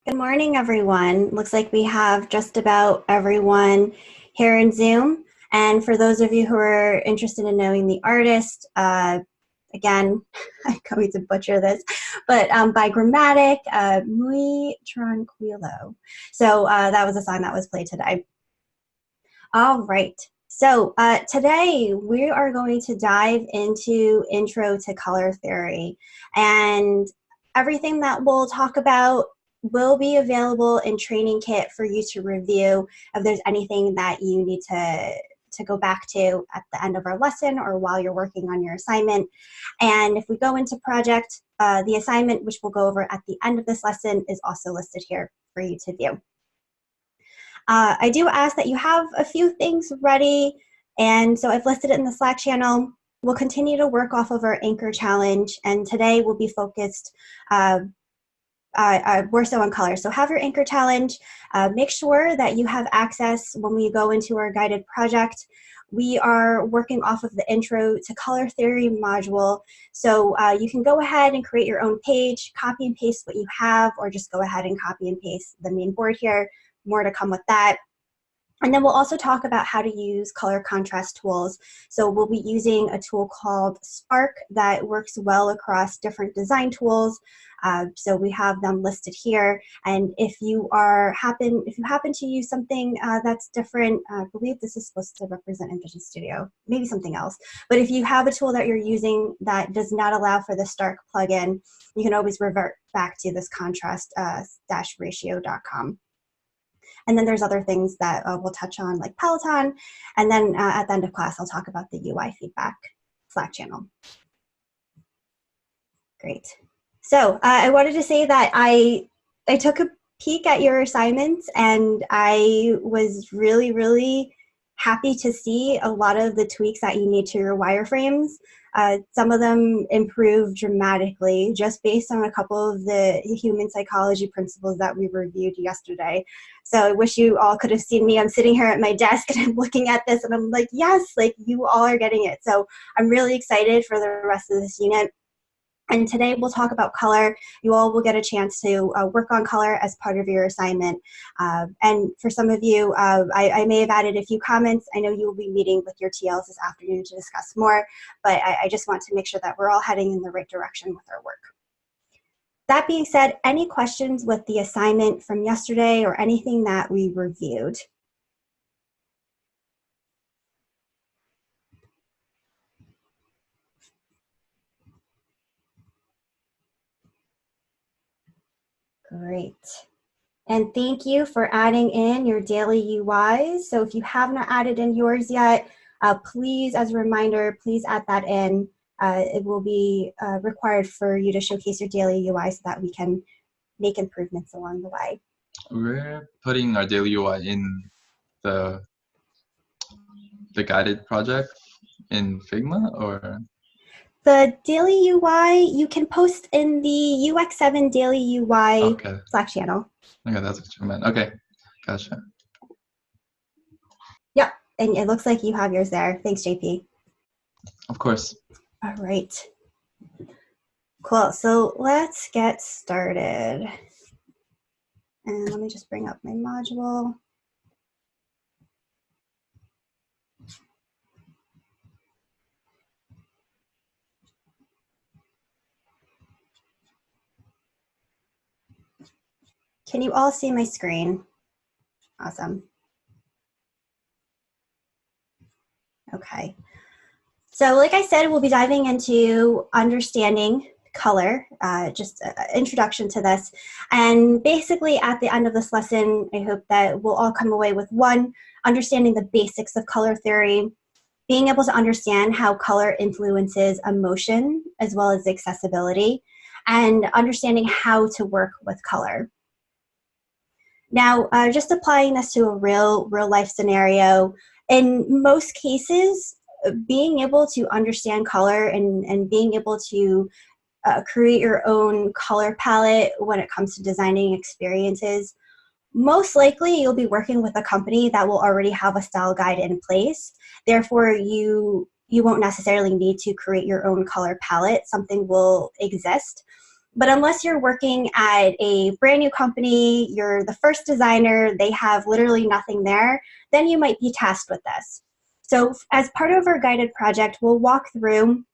Good morning, everyone. Looks like we have just about everyone here in Zoom. And for those of you who are interested in knowing the artist, again, I'm going to butcher this, but by Grammatic, Muy Tranquilo. So that was a song that was played today. All right. So today we are going to dive into Intro to Color Theory, and everything that we'll talk about will be available in Training Kit for you to review if there's anything that you need to go back to at the end of our lesson or while you're working on your assignment. And if we go into project, the assignment, which we'll go over at the end of this lesson, is also listed here for you to view. I do ask that you have a few things ready, and so I've listed it in the Slack channel. We'll continue to work off of our Anchor Challenge, and today we'll be focused more so on color. So have your Anchor Challenge. Make sure that you have access when we go into our guided project. We are working off of the Intro to Color Theory module. So you can go ahead and create your own page, copy and paste what you have, or just go ahead and copy and paste the main board here. More to come with that. And then we'll also talk about how to use color contrast tools. So we'll be using a tool called Spark that works well across different design tools. So we have them listed here. And if you happen to use something that's different, I believe this is supposed to represent InVision Studio, maybe something else. But if you have a tool that you're using that does not allow for the Stark plugin, you can always revert back to this contrast-ratio.com. And then there's other things that we'll touch on, like Peloton. And then at the end of class, I'll talk about the UI feedback Slack channel. Great. So I wanted to say that I took a peek at your assignments, and I was really, really happy to see a lot of the tweaks that you need to your wireframes. Some of them improved dramatically just based on a couple of the human psychology principles that we reviewed yesterday. So I wish you all could have seen me. I'm sitting here at my desk and I'm looking at this and I'm like, yes, like you all are getting it. So I'm really excited for the rest of this unit. And today we'll talk about color. You all will get a chance to work on color as part of your assignment. And for some of you, I may have added a few comments. I know you will be meeting with your TLs this afternoon to discuss more, but I just want to make sure that we're all heading in the right direction with our work. That being said, any questions with the assignment from yesterday or anything that we reviewed? Great. And thank you for adding in your daily UIs. So if you have not added in yours yet, please, as a reminder, please add that in. It will be required for you to showcase your daily UI so that we can make improvements along the way. We're putting our daily UI in the guided project in Figma, or? The daily UI, you can post in the UX7 daily UI Slack channel. Okay, that's what you meant. Okay, gotcha. Yep, and it looks like you have yours there. Thanks, JP. Of course. All right. Cool, so let's get started. And let me just bring up my module. Can you all see my screen? Awesome. Okay. So like I said, we'll be diving into understanding color, just an introduction to this. And basically at the end of this lesson, I hope that we'll all come away with one, understanding the basics of color theory, being able to understand how color influences emotion as well as accessibility, and understanding how to work with color. Now, just applying this to a real life scenario, in most cases, being able to understand color and being able to create your own color palette when it comes to designing experiences, most likely you'll be working with a company that will already have a style guide in place. Therefore, you won't necessarily need to create your own color palette. Something will exist. But unless you're working at a brand new company, you're the first designer, they have literally nothing there, then you might be tasked with this. So as part of our guided project, we'll walk through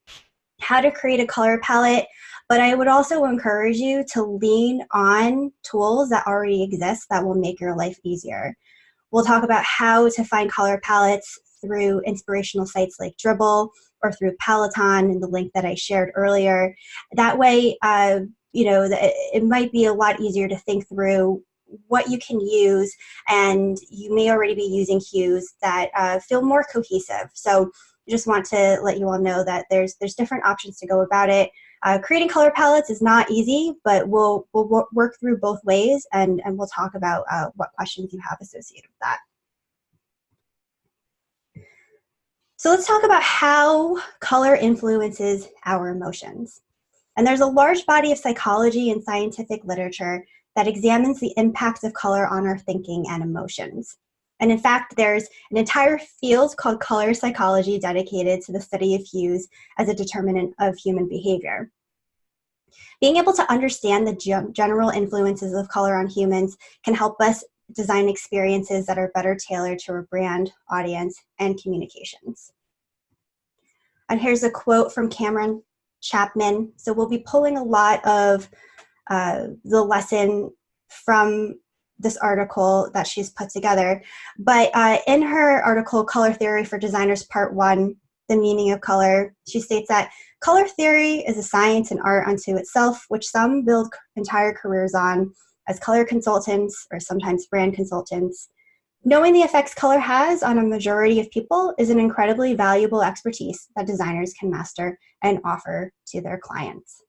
how to create a color palette, but I would also encourage you to lean on tools that already exist that will make your life easier. We'll talk about how to find color palettes through inspirational sites like Dribbble or through Peloton and the link that I shared earlier. That way, it might be a lot easier to think through what you can use, and you may already be using hues that feel more cohesive. So I just want to let you all know that there's different options to go about it. Creating color palettes is not easy, but we'll work through both ways, and we'll talk about what questions you have associated with that. So let's talk about how color influences our emotions. And there's a large body of psychology and scientific literature that examines the impact of color on our thinking and emotions. And in fact, there's an entire field called color psychology dedicated to the study of hues as a determinant of human behavior. Being able to understand the general influences of color on humans can help us design experiences that are better tailored to our brand, audience, and communications. And here's a quote from Cameron Chapman. So we'll be pulling a lot of the lesson from this article that she's put together. But in her article, Color Theory for Designers Part 1, The Meaning of Color, she states that color theory is a science and art unto itself, which some build entire careers on as color consultants or sometimes brand consultants. Knowing the effects color has on a majority of people is an incredibly valuable expertise that designers can master and offer to their clients.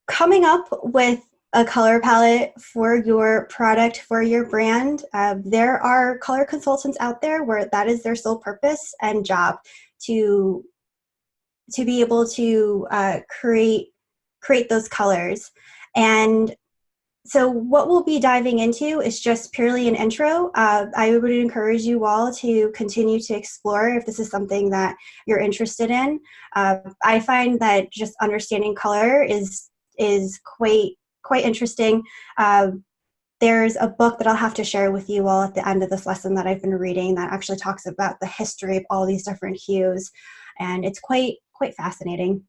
Coming up with a color palette for your product, for your brand, there are color consultants out there where that is their sole purpose and job to be able to create those colors. And so what we'll be diving into is just purely an intro. I would encourage you all to continue to explore if this is something that you're interested in. I find that just understanding color is quite interesting. There's a book that I'll have to share with you all at the end of this lesson that I've been reading that actually talks about the history of all these different hues, and it's quite fascinating.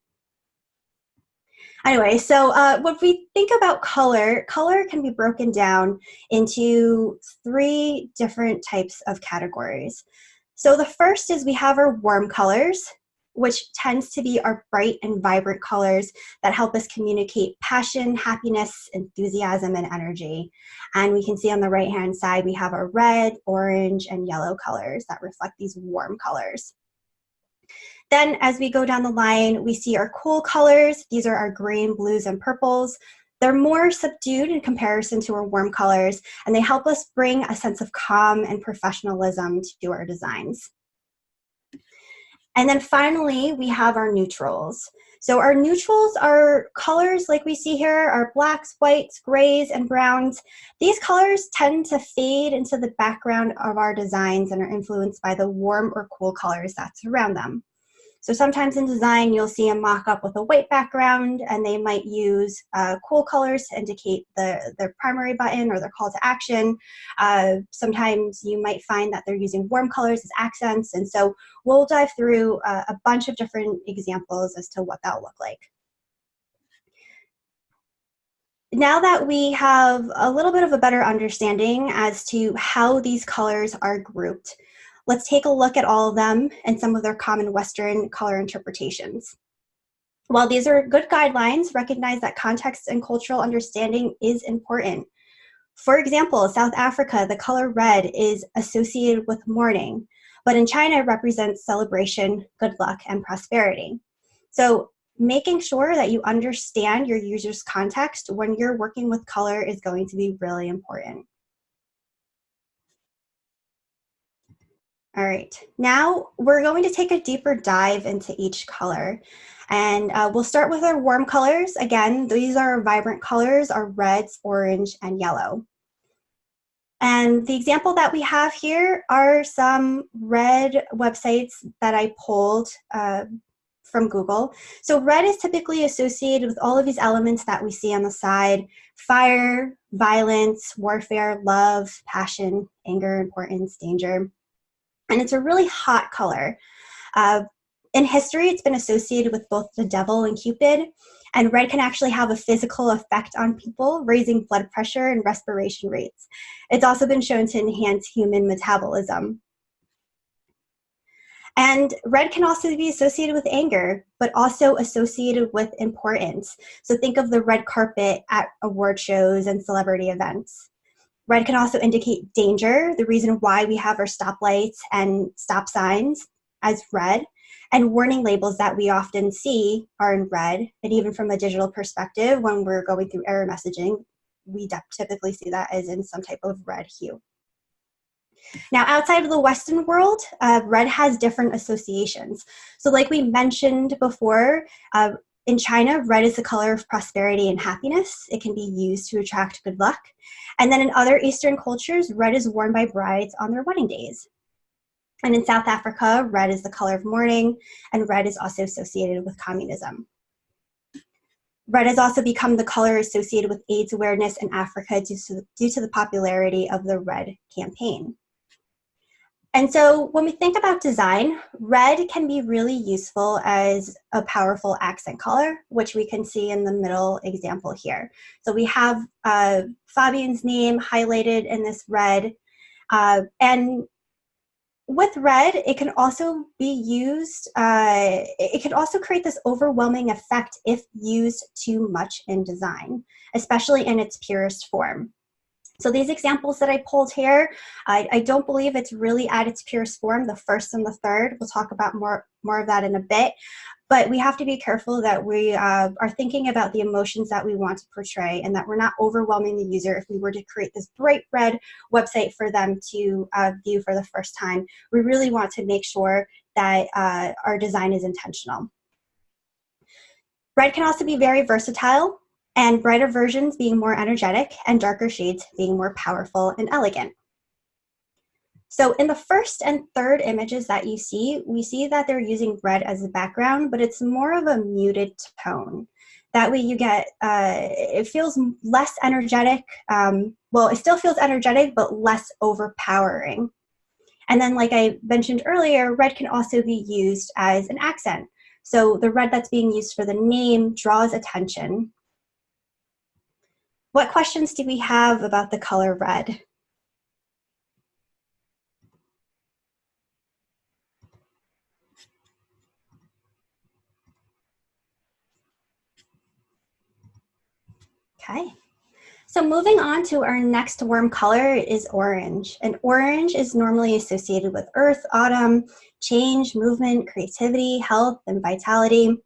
Anyway, so when we think about color can be broken down into 3 different types of categories. So the first is we have our warm colors, which tends to be our bright and vibrant colors that help us communicate passion, happiness, enthusiasm, and energy. And we can see on the right-hand side, we have our red, orange, and yellow colors that reflect these warm colors. Then as we go down the line, we see our cool colors. These are our green, blues, and purples. They're more subdued in comparison to our warm colors, and they help us bring a sense of calm and professionalism to our designs. And then finally, we have our neutrals. So our neutrals are colors like we see here, are blacks, whites, grays, and browns. These colors tend to fade into the background of our designs and are influenced by the warm or cool colors that surround them. So sometimes in design, you'll see a mock-up with a white background, and they might use cool colors to indicate their primary button or their call to action. Sometimes you might find that they're using warm colors as accents, and so we'll dive through a bunch of different examples as to what that will look like. Now that we have a little bit of a better understanding as to how these colors are grouped, let's take a look at all of them and some of their common Western color interpretations. While these are good guidelines, recognize that context and cultural understanding is important. For example, South Africa, the color red is associated with mourning, but in China it represents celebration, good luck, and prosperity. So making sure that you understand your user's context when you're working with color is going to be really important. All right, now we're going to take a deeper dive into each color. And we'll start with our warm colors. Again, these are vibrant colors, are reds, orange, and yellow. And the example that we have here are some red websites that I pulled from Google. So red is typically associated with all of these elements that we see on the side: fire, violence, warfare, love, passion, anger, importance, danger. And it's a really hot color. In history, it's been associated with both the devil and Cupid, and red can actually have a physical effect on people, raising blood pressure and respiration rates. It's also been shown to enhance human metabolism. And red can also be associated with anger, but also associated with importance. So think of the red carpet at award shows and celebrity events. Red can also indicate danger, the reason why we have our stoplights and stop signs as red, and warning labels that we often see are in red. And even from a digital perspective, when we're going through error messaging, we typically see that as in some type of red hue. Now, outside of the Western world, red has different associations. So like we mentioned before, in China, red is the color of prosperity and happiness. It can be used to attract good luck. And then in other Eastern cultures, red is worn by brides on their wedding days. And in South Africa, red is the color of mourning, and red is also associated with communism. Red has also become the color associated with AIDS awareness in Africa due to the popularity of the Red campaign. And so when we think about design, red can be really useful as a powerful accent color, which we can see in the middle example here. So we have Fabian's name highlighted in this red. And with red, it can also be used, it can also create this overwhelming effect if used too much in design, especially in its purest form. So these examples that I pulled here, I don't believe it's really at its purest form, the first and the third. We'll talk about more of that in a bit. But we have to be careful that we are thinking about the emotions that we want to portray and that we're not overwhelming the user if we were to create this bright red website for them to view for the first time. We really want to make sure that our design is intentional. Red can also be very versatile, and brighter versions being more energetic and darker shades being more powerful and elegant. So in the first and third images that you see, we see that they're using red as a background, but it's more of a muted tone. That way you get, it feels less energetic. Well, it still feels energetic, but less overpowering. And then like I mentioned earlier, red can also be used as an accent. So the red that's being used for the name draws attention. What questions do we have about the color red? Okay. So moving on to our next warm color is orange. And orange is normally associated with earth, autumn, change, movement, creativity, health, and vitality.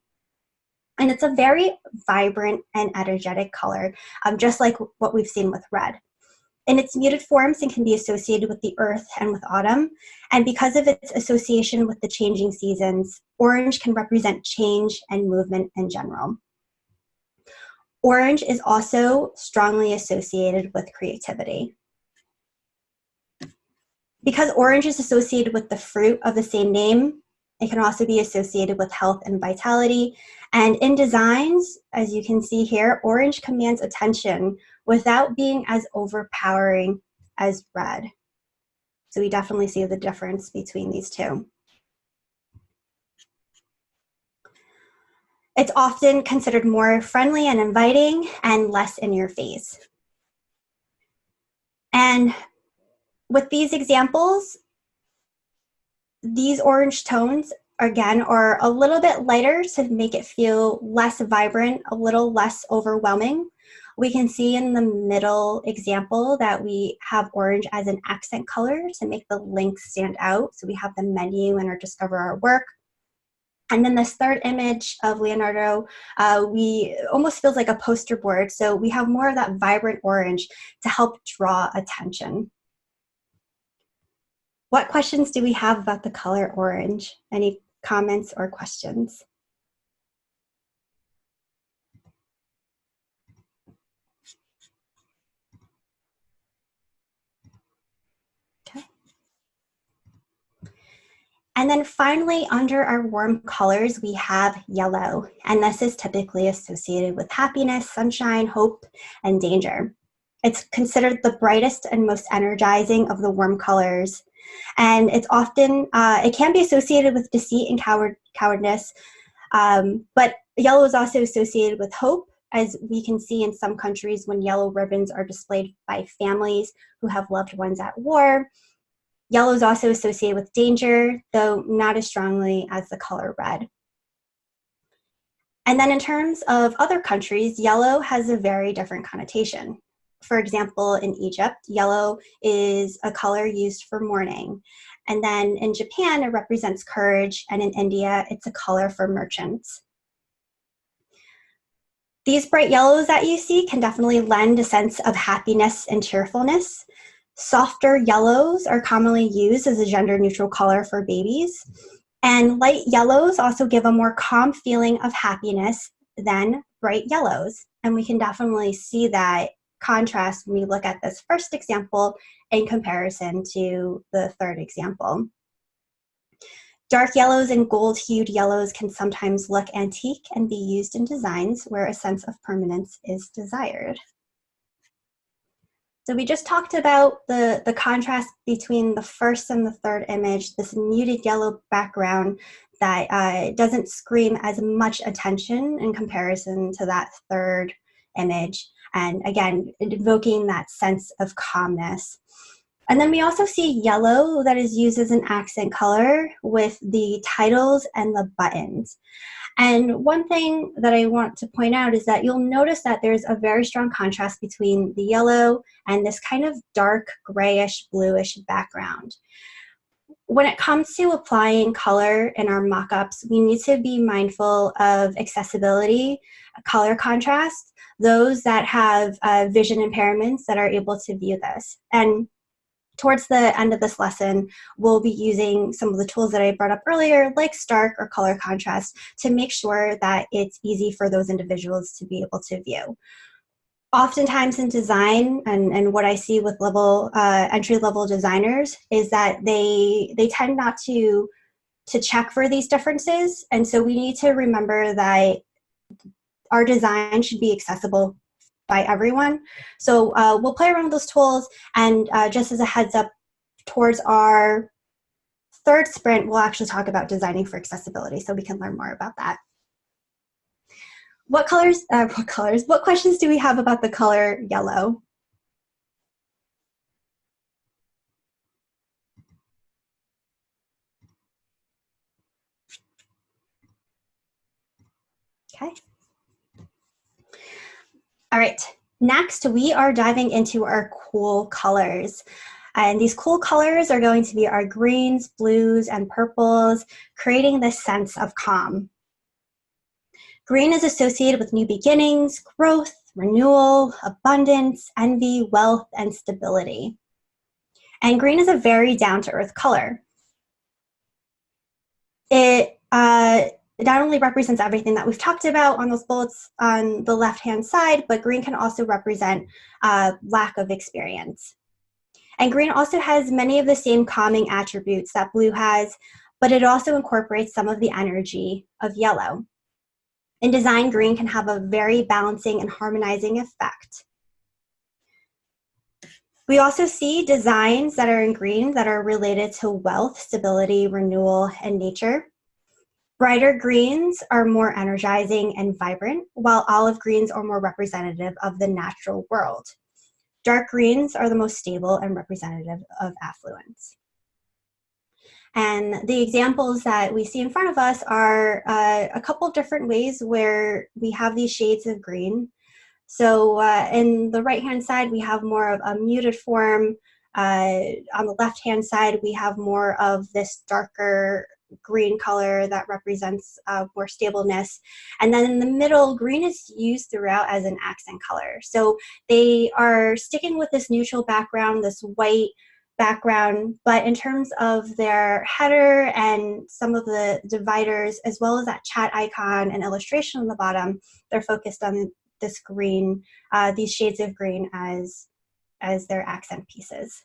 And it's a very vibrant and energetic color, just like what we've seen with red. In its muted forms, it can be associated with the earth and with autumn. And because of its association with the changing seasons, orange can represent change and movement in general. Orange is also strongly associated with creativity. Because orange is associated with the fruit of the same name, it can also be associated with health and vitality. And in designs, as you can see here, orange commands attention without being as overpowering as red. So we definitely see the difference between these two. It's often considered more friendly and inviting and less in your face. And with these examples, these orange tones, again, are a little bit lighter to make it feel less vibrant, a little less overwhelming. We can see in the middle example that we have orange as an accent color to make the links stand out. So we have the menu and our discover our work. And then this third image of Leonardo, we almost feels like a poster board. So we have more of that vibrant orange to help draw attention. What questions do we have about the color orange? Any comments or questions? Okay. And then finally, under our warm colors, we have yellow, and this is typically associated with happiness, sunshine, hope, and danger. It's considered the brightest and most energizing of the warm colors, and it's often, it can be associated with deceit and cowardness, but yellow is also associated with hope, as we can see in some countries when yellow ribbons are displayed by families who have loved ones at war. Yellow is also associated with danger, though not as strongly as the color red. And then in terms of other countries, yellow has a very different connotation. For example, in Egypt, yellow is a color used for mourning. And then in Japan, it represents courage, and in India, it's a color for merchants. These bright yellows that you see can definitely lend a sense of happiness and cheerfulness. Softer yellows are commonly used as a gender-neutral color for babies. And light yellows also give a more calm feeling of happiness than bright yellows. And we can definitely see that contrast when we look at this first example in comparison to the third example. Dark yellows and gold-hued yellows can sometimes look antique and be used in designs where a sense of permanence is desired. So we just talked about the contrast between the first and the third image, this muted yellow background that doesn't scream as much attention in comparison to that third image. And again, invoking that sense of calmness. And then we also see yellow that is used as an accent color with the titles and the buttons. And one thing that I want to point out is that you'll notice that there's a very strong contrast between the yellow and this kind of dark grayish bluish background. When it comes to applying color in our mock-ups, we need to be mindful of accessibility, color contrast, those that have vision impairments that are able to view this. And towards the end of this lesson, we'll be using some of the tools that I brought up earlier, like Stark or color contrast, to make sure that it's easy for those individuals to be able to view. Oftentimes in design, and what I see with entry-level designers, is that they tend not to check for these differences. And so we need to remember that our design should be accessible by everyone. So we'll play around with those tools, and just as a heads up, towards our third sprint, we'll actually talk about designing for accessibility, so we can learn more about that. What questions do we have about the color yellow? Okay. All right, next we are diving into our cool colors. And these cool colors are going to be our greens, blues, and purples, creating this sense of calm. Green is associated with new beginnings, growth, renewal, abundance, envy, wealth, and stability. And green is a very down-to-earth color. It not only represents everything that we've talked about on those bullets on the left-hand side, but green can also represent lack of experience. And green also has many of the same calming attributes that blue has, but it also incorporates some of the energy of yellow. In design, green can have a very balancing and harmonizing effect. We also see designs that are in green that are related to wealth, stability, renewal, and nature. Brighter greens are more energizing and vibrant, while olive greens are more representative of the natural world. Dark greens are the most stable and representative of affluence. And the examples that we see in front of us are a couple of different ways where we have these shades of green. So in the right-hand side, we have more of a muted form. On the left-hand side, we have more of this darker green color that represents more stableness. And then in the middle, green is used throughout as an accent color. So they are sticking with this neutral background, this white background, but in terms of their header and some of the dividers, as well as that chat icon and illustration on the bottom, they're focused on this green, these shades of green as their accent pieces.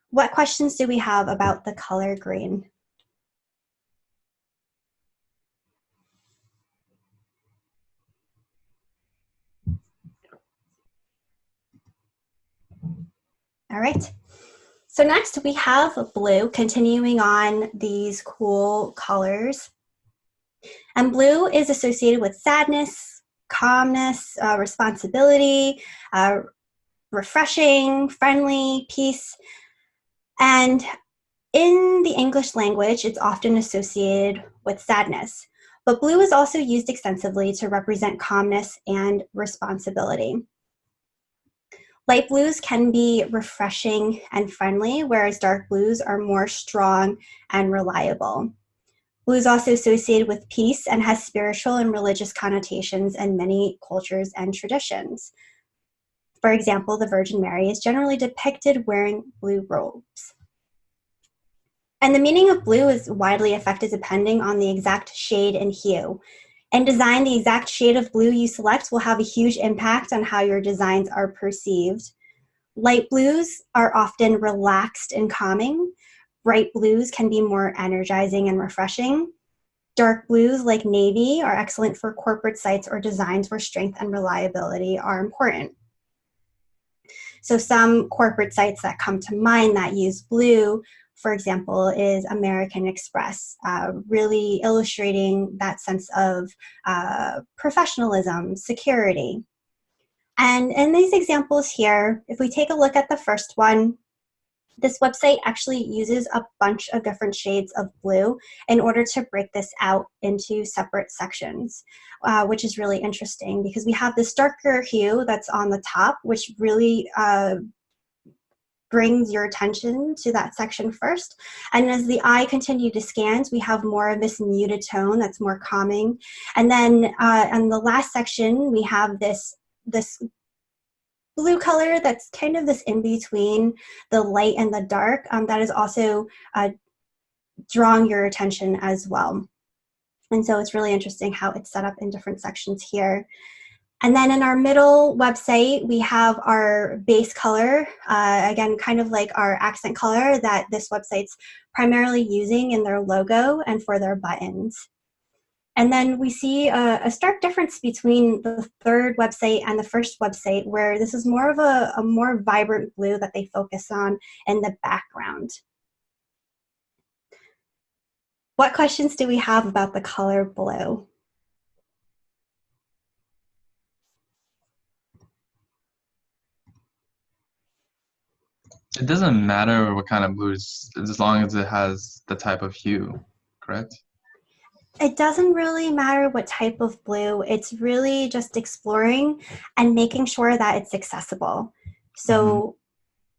What questions do we have about the color green? All right. So next we have blue, continuing on these cool colors. And blue is associated with sadness, calmness, responsibility, refreshing, friendly, peace. And in the English language, it's often associated with sadness. But blue is also used extensively to represent calmness and responsibility. Light blues can be refreshing and friendly, whereas dark blues are more strong and reliable. Blue is also associated with peace and has spiritual and religious connotations in many cultures and traditions. For example, the Virgin Mary is generally depicted wearing blue robes. And the meaning of blue is widely affected depending on the exact shade and hue. In design, the exact shade of blue you select will have a huge impact on how your designs are perceived. Light blues are often relaxed and calming. Bright blues can be more energizing and refreshing. Dark blues, like navy, are excellent for corporate sites or designs where strength and reliability are important. So some corporate sites that come to mind that use blue, for example, is American Express, really illustrating that sense of professionalism, security. And in these examples here, if we take a look at the first one, this website actually uses a bunch of different shades of blue in order to break this out into separate sections, which is really interesting because we have this darker hue that's on the top, which really brings your attention to that section first. And as the eye continues to scan, we have more of this muted tone that's more calming. And then in the last section, we have this blue color that's kind of this in between the light and the dark that is also drawing your attention as well. And so it's really interesting how it's set up in different sections here. And then in our middle website, we have our base color, again, kind of like our accent color that this website's primarily using in their logo and for their buttons. And then we see a stark difference between the third website and the first website, where this is more of a more vibrant blue that they focus on in the background. What questions do we have about the color blue? It doesn't matter what kind of blue, as long as it has the type of hue, correct? It doesn't really matter what type of blue. It's really just exploring and making sure that it's accessible. So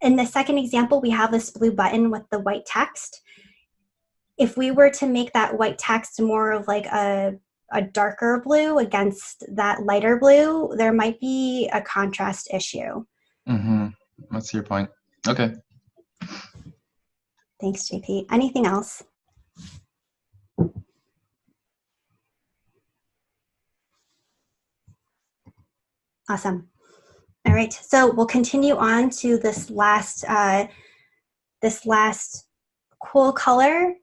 in the second example, we have this blue button with the white text. If we were to make that white text more of like a darker blue against that lighter blue, there might be a contrast issue. What's your point? Okay. Thanks, JP. Anything else? Awesome. All right, so we'll continue on to this last cool color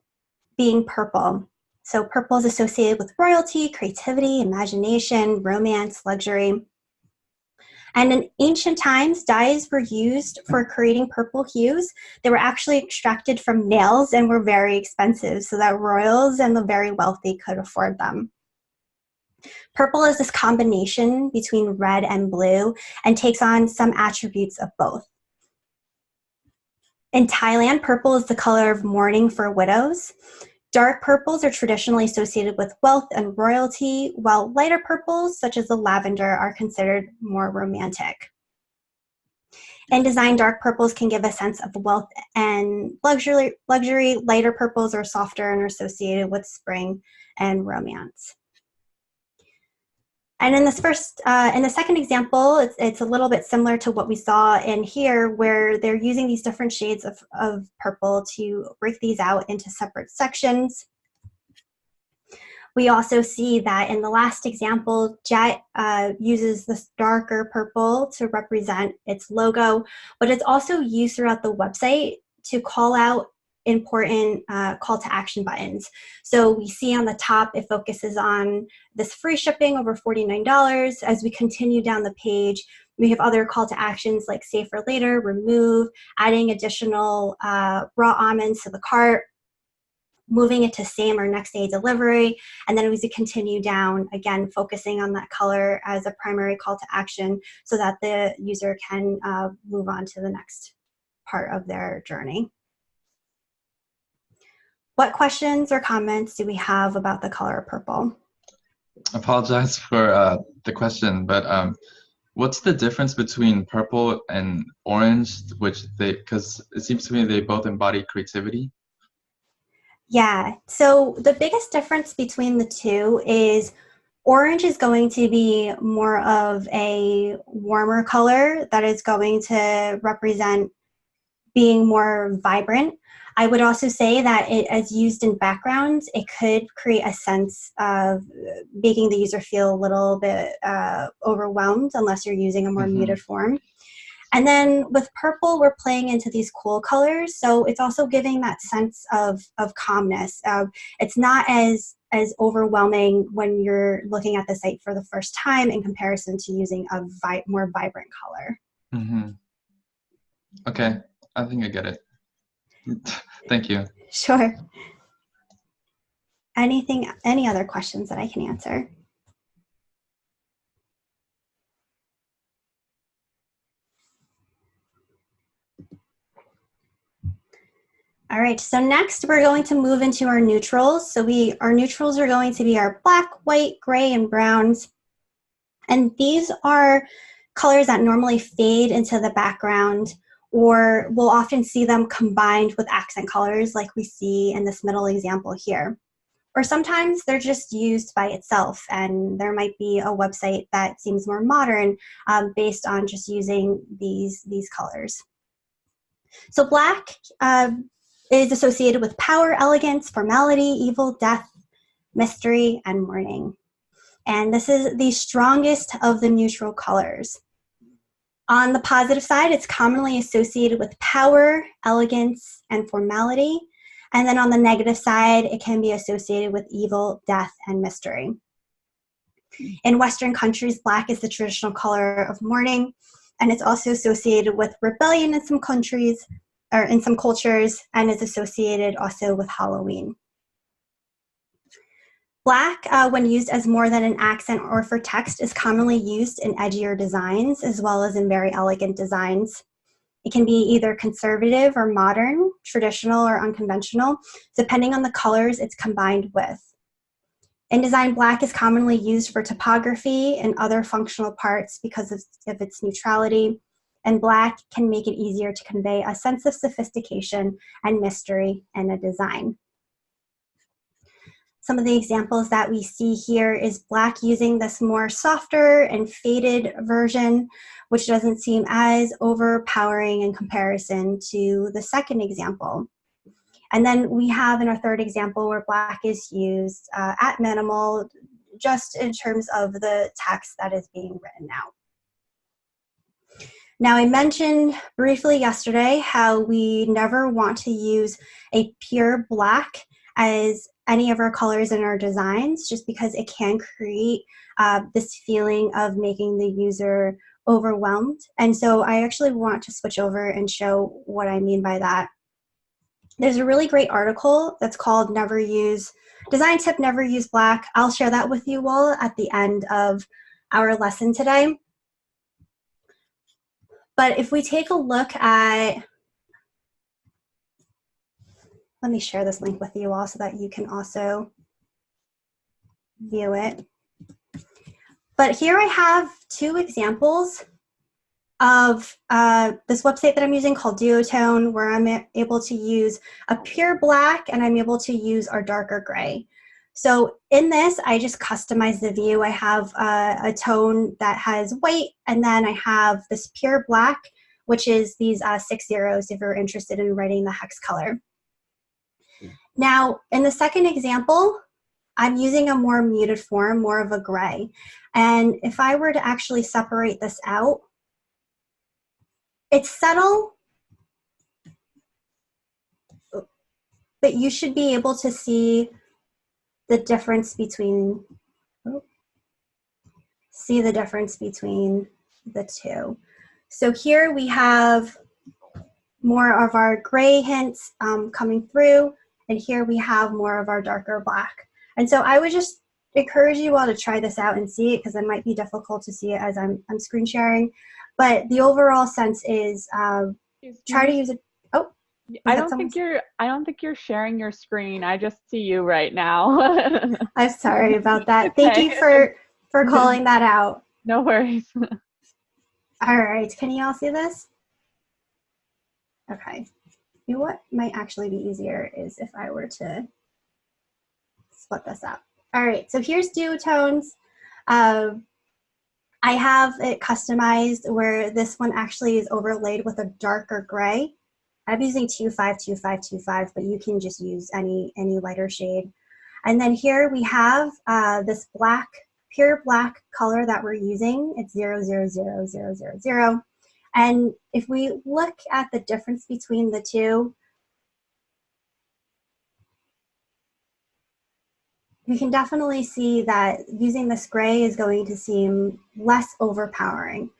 being purple. So purple is associated with royalty, creativity, imagination, romance, luxury. And in ancient times, dyes were used for creating purple hues. They were actually extracted from nails and were very expensive so that royals and the very wealthy could afford them. Purple is this combination between red and blue and takes on some attributes of both. In Thailand, purple is the color of mourning for widows. Dark purples are traditionally associated with wealth and royalty, while lighter purples, such as the lavender, are considered more romantic. In design, dark purples can give a sense of wealth and luxury. Lighter purples are softer and are associated with spring and romance. And in this in the second example, it's a little bit similar to what we saw in here, where they're using these different shades of purple to break these out into separate sections. We also see that in the last example, Jet uses this darker purple to represent its logo, but it's also used throughout the website to call out important call to action buttons. So we see on the top, it focuses on this free shipping over $49. As we continue down the page, we have other call to actions like save for later, remove, adding additional raw almonds to the cart, moving it to same or next day delivery. And then as we continue down, again, focusing on that color as a primary call to action so that the user can move on to the next part of their journey. What questions or comments do we have about the color purple? I apologize for the question, but what's the difference between purple and orange, because it seems to me they both embody creativity? Yeah, so the biggest difference between the two is orange is going to be more of a warmer color that is going to represent being more vibrant. I would also say that it, as used in backgrounds, it could create a sense of making the user feel a little bit overwhelmed unless you're using a more muted form. And then with purple, we're playing into these cool colors. So it's also giving that sense of calmness. It's not as overwhelming when you're looking at the site for the first time in comparison to using a more vibrant color. Mm-hmm. Okay, I think I get it. Thank you. Sure. Any other questions that I can answer? All right, so next we're going to move into our neutrals. So our neutrals are going to be our black, white, gray, and browns. And these are colors that normally fade into the background, or we'll often see them combined with accent colors like we see in this middle example here. Or sometimes they're just used by itself, and there might be a website that seems more modern based on just using these colors. So black is associated with power, elegance, formality, evil, death, mystery, and mourning. And this is the strongest of the neutral colors. On the positive side, it's commonly associated with power, elegance, and formality. And then on the negative side, it can be associated with evil, death, and mystery. In Western countries, black is the traditional color of mourning, and it's also associated with rebellion in some countries, or in some cultures, and is associated also with Halloween. Black, when used as more than an accent or for text, is commonly used in edgier designs as well as in very elegant designs. It can be either conservative or modern, traditional or unconventional, depending on the colors it's combined with. In design, black is commonly used for typography and other functional parts because of its neutrality, and black can make it easier to convey a sense of sophistication and mystery in a design. Some of the examples that we see here is black using this more softer and faded version, which doesn't seem as overpowering in comparison to the second example. And then we have in our third example where black is used at minimal, just in terms of the text that is being written out. Now, I mentioned briefly yesterday how we never want to use a pure black as any of our colors in our designs, just because it can create this feeling of making the user overwhelmed. And so I actually want to switch over and show what I mean by that. There's a really great article that's called Design Tip Never Use Black. I'll share that with you all at the end of our lesson today. But if we take a look at, let me share this link with you all so that you can also view it. But here I have two examples of this website that I'm using called Duotone, where I'm able to use a pure black and I'm able to use our darker gray. So in this, I just customize the view. I have a tone that has white, and then I have this pure black, which is these 6 zeros if you're interested in writing the hex color. Now, in the second example, I'm using a more muted form, more of a gray. And if I were to actually separate this out, it's subtle, but you should be able to see the difference between, the two. So here we have more of our gray hints coming through, and here we have more of our darker black. And so I would just encourage you all to try this out and see it, because it might be difficult to see it as I'm screen sharing. But the overall sense is try to use it. Oh, I don't think you're sharing your screen. I just see you right now. I'm sorry about that. Okay. Thank you for calling that out. No worries. All right, can you all see this? Okay. You know what might actually be easier is if I were to split this up. All right, so here's duotones. I have it customized where this one actually is overlaid with a darker gray. I'm using 252525, but you can just use any lighter shade. And then here we have this black, pure black color that we're using. It's 000000. And if we look at the difference between the two, you can definitely see that using this gray is going to seem less overpowering.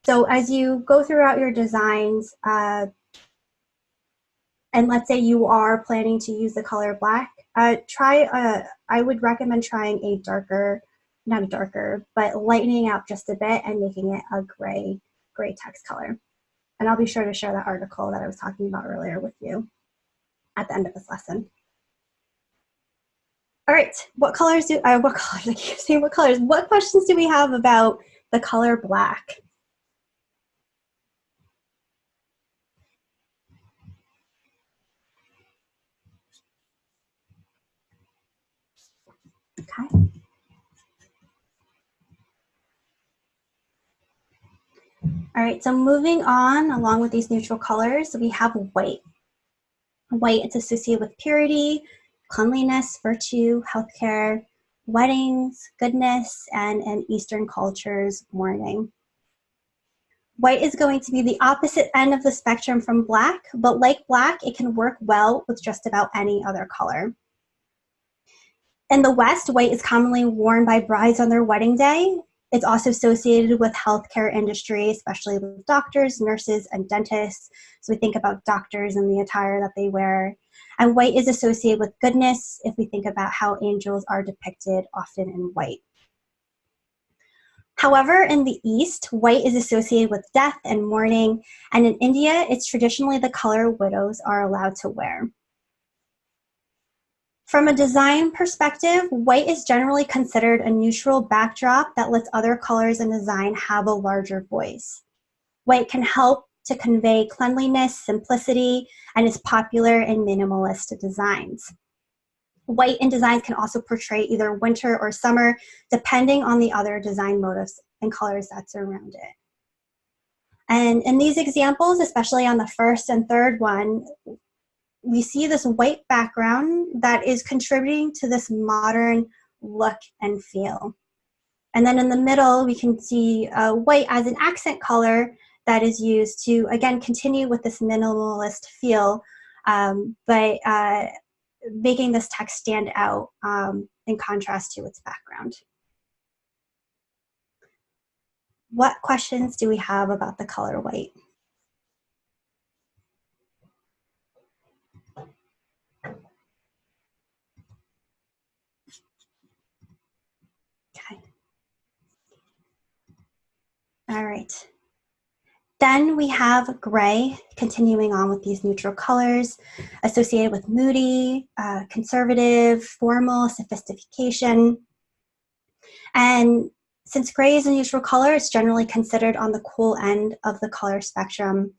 So as you go throughout your designs, and let's say you are planning to use the color black, I would recommend trying a darker, not a darker, but lightening out just a bit and making it a gray text color. And I'll be sure to share that article that I was talking about earlier with you at the end of this lesson. All right, what questions do we have about the color black? Okay. All right, so moving on along with these neutral colors, we have white. White, it's associated with purity, cleanliness, virtue, healthcare, weddings, goodness, and in Eastern cultures, mourning. White is going to be the opposite end of the spectrum from black, but like black, it can work well with just about any other color. In the West, white is commonly worn by brides on their wedding day. It's also associated with healthcare industry, especially with doctors, nurses, and dentists. So we think about doctors and the attire that they wear. And white is associated with goodness if we think about how angels are depicted often in white. However, in the East, white is associated with death and mourning. And in India, it's traditionally the color widows are allowed to wear. From a design perspective, white is generally considered a neutral backdrop that lets other colors in design have a larger voice. White can help to convey cleanliness, simplicity, and is popular in minimalist designs. White in designs can also portray either winter or summer, depending on the other design motifs and colors that surround it. And in these examples, especially on the first and third one, we see this white background that is contributing to this modern look and feel. And then in the middle, we can see white as an accent color that is used to, again, continue with this minimalist feel, but making this text stand out in contrast to its background. What questions do we have about the color white? Okay. All right. Then we have gray, continuing on with these neutral colors, associated with moody, conservative, formal, sophistication. And since gray is a neutral color, it's generally considered on the cool end of the color spectrum.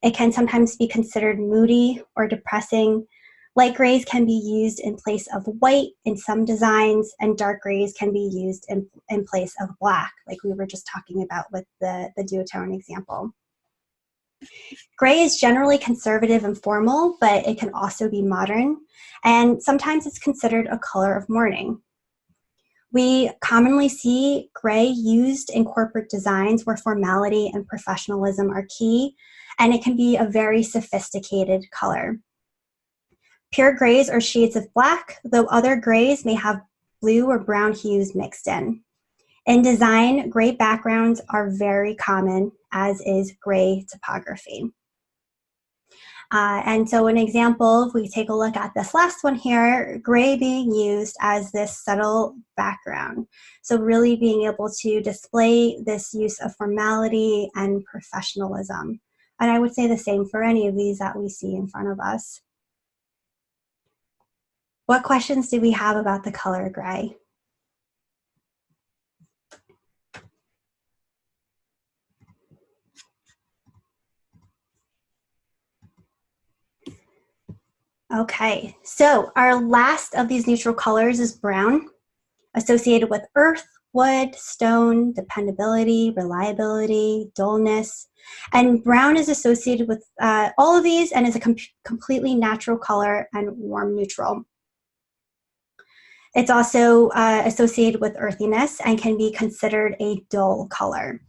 It can sometimes be considered moody or depressing. Light grays can be used in place of white in some designs, and dark grays can be used in place of black, like we were just talking about with the duotone example. Gray is generally conservative and formal, but it can also be modern, and sometimes it's considered a color of mourning. We commonly see gray used in corporate designs where formality and professionalism are key, and it can be a very sophisticated color. pure grays are shades of black, though other grays may have blue or brown hues mixed in. In design, gray backgrounds are very common, as is gray topography. And so an example, if we take a look at this last one here, gray being used as this subtle background. So really being able to display this use of formality and professionalism. And I would say the same for any of these that we see in front of us. What questions do we have about the color gray? Okay, so our last of these neutral colors is brown, associated with earth, wood, stone, dependability, reliability, dullness. And brown is associated with all of these and is a completely natural color and warm neutral. It's also associated with earthiness and can be considered a dull color.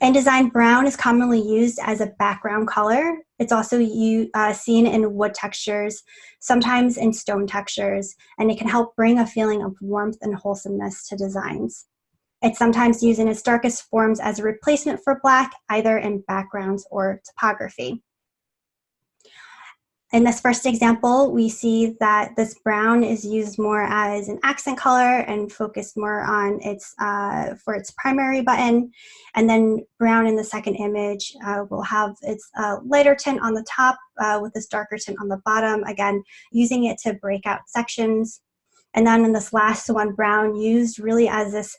In design, brown is commonly used as a background color. It's also seen in wood textures, sometimes in stone textures, and it can help bring a feeling of warmth and wholesomeness to designs. It's sometimes used in its darkest forms as a replacement for black, either in backgrounds or topography. In this first example, we see that this brown is used more as an accent color and focused more on its for its primary button. And then brown in the second image will have its lighter tint on the top with this darker tint on the bottom, again, using it to break out sections. And then in this last one, brown used really as this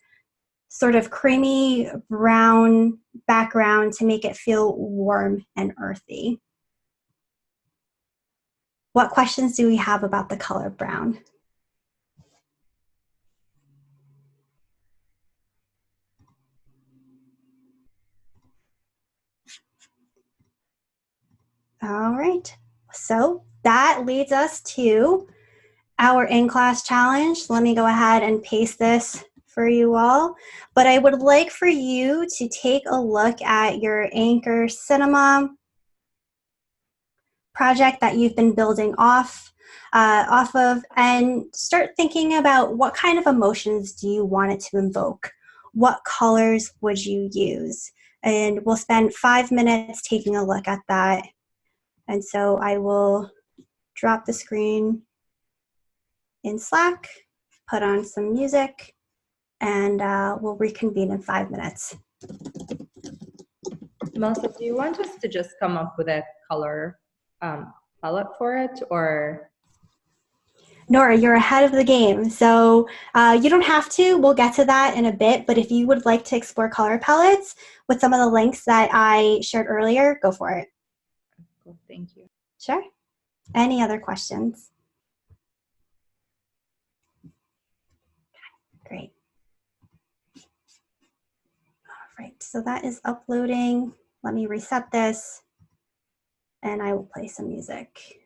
sort of creamy brown background to make it feel warm and earthy. What questions do we have about the color brown? All right, so that leads us to our in-class challenge. Let me go ahead and paste this for you all. But I would like for you to take a look at your Anchor Cinema project that you've been building off of, and start thinking about what kind of emotions do you want it to invoke? What colors would you use? And we'll spend 5 minutes taking a look at that. And so I will drop the screen in Slack, put on some music, and we'll reconvene in 5 minutes. Melissa, do you want us to just come up with a color palette for it, or? Nora, you're ahead of the game. So you don't have to, we'll get to that in a bit, but if you would like to explore color palettes with some of the links that I shared earlier, go for it. Cool, thank you. Sure. Any other questions? Great. All right, so that is uploading. Let me reset this, and I will play some music.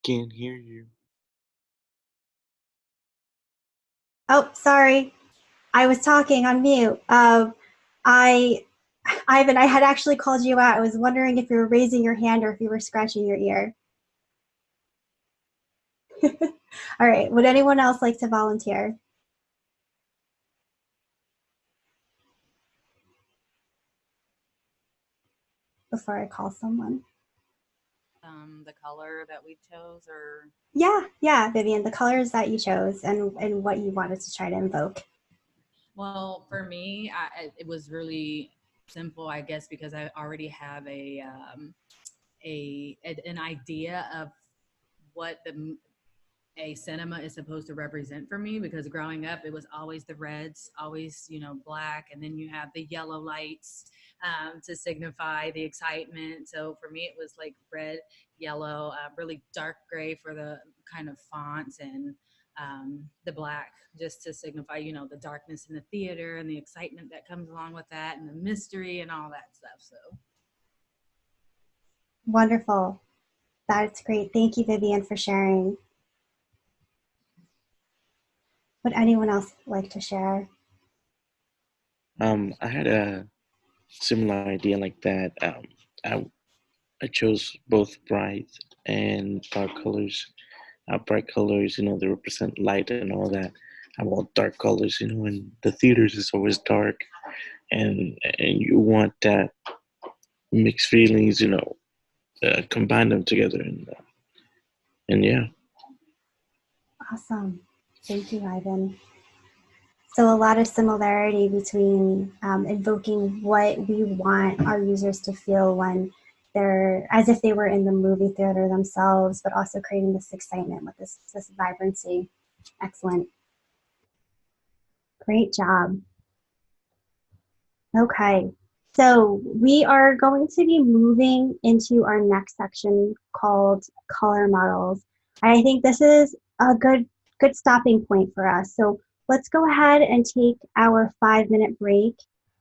can't hear you. Oh, sorry. I was talking on mute. I, Ivan, I had actually called you out. I was wondering if you were raising your hand or if you were scratching your ear. All right. Would anyone else like to volunteer? Before I call someone. The color that we chose, or Yeah, Vivian, the colors that you chose and what you wanted to try to invoke. well, for me, it was really simple, I guess, because I already have an idea of what a cinema is supposed to represent for me, because growing up it was always the reds, always, black, and then you have the yellow lights to signify the excitement. So for me it was like red, yellow, really dark gray for the kind of fonts, and the black just to signify, the darkness in the theater and the excitement that comes along with that, and the mystery and all that stuff. So Wonderful. That's great. Thank you, Vivian, for sharing. Would anyone else like to share? I had a similar idea like that. I I chose both bright and dark colors. Bright colors, they represent light and all that. I want dark colors, and the theaters is always dark, and you want that mixed feelings, combine them together, and yeah. Awesome. Thank you, Ivan. So a lot of similarity between invoking what we want our users to feel when they're as if they were in the movie theater themselves, but also creating this excitement with this vibrancy. Excellent. Great job. Okay. So we are going to be moving into our next section called color models. I think this is a good stopping point for us. So let's go ahead and take our 5-minute break,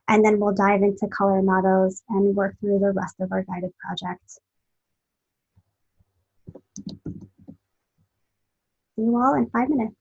and then we'll dive into color models and work through the rest of our guided project. See you all in 5 minutes.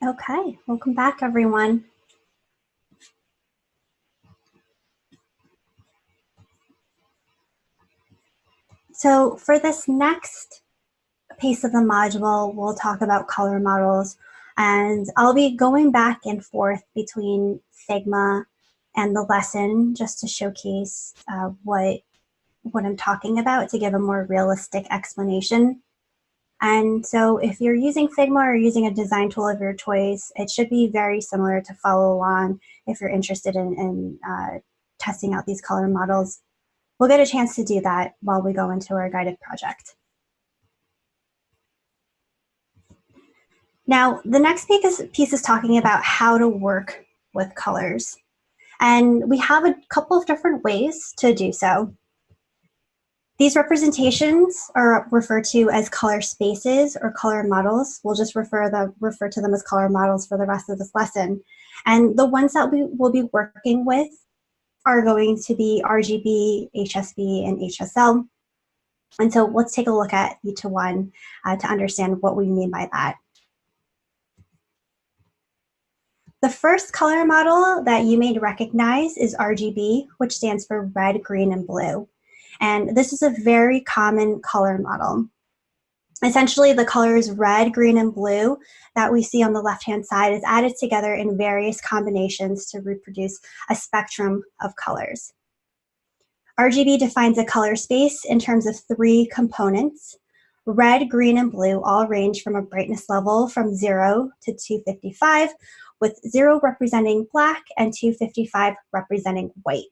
Okay, welcome back, everyone. So for this next piece of the module, we'll talk about color models, and I'll be going back and forth between Figma and the lesson just to showcase what I'm talking about, to give a more realistic explanation. And so if you're using Figma or using a design tool of your choice, it should be very similar to follow along if you're interested in testing out these color models. We'll get a chance to do that while we go into our guided project. Now, the next piece is talking about how to work with colors. And we have a couple of different ways to do so. These representations are referred to as color spaces or color models. We'll just refer to them as color models for the rest of this lesson. And the ones that we will be working with are going to be RGB, HSB, and HSL. And so let's take a look at each one to understand what we mean by that. The first color model that you may recognize is RGB, which stands for red, green, and blue. And this is a very common color model. Essentially, the colors red, green, and blue that we see on the left-hand side is added together in various combinations to reproduce a spectrum of colors. RGB defines a color space in terms of 3 components. Red, green, and blue all range from a brightness level from 0 to 255, with 0 representing black and 255 representing white.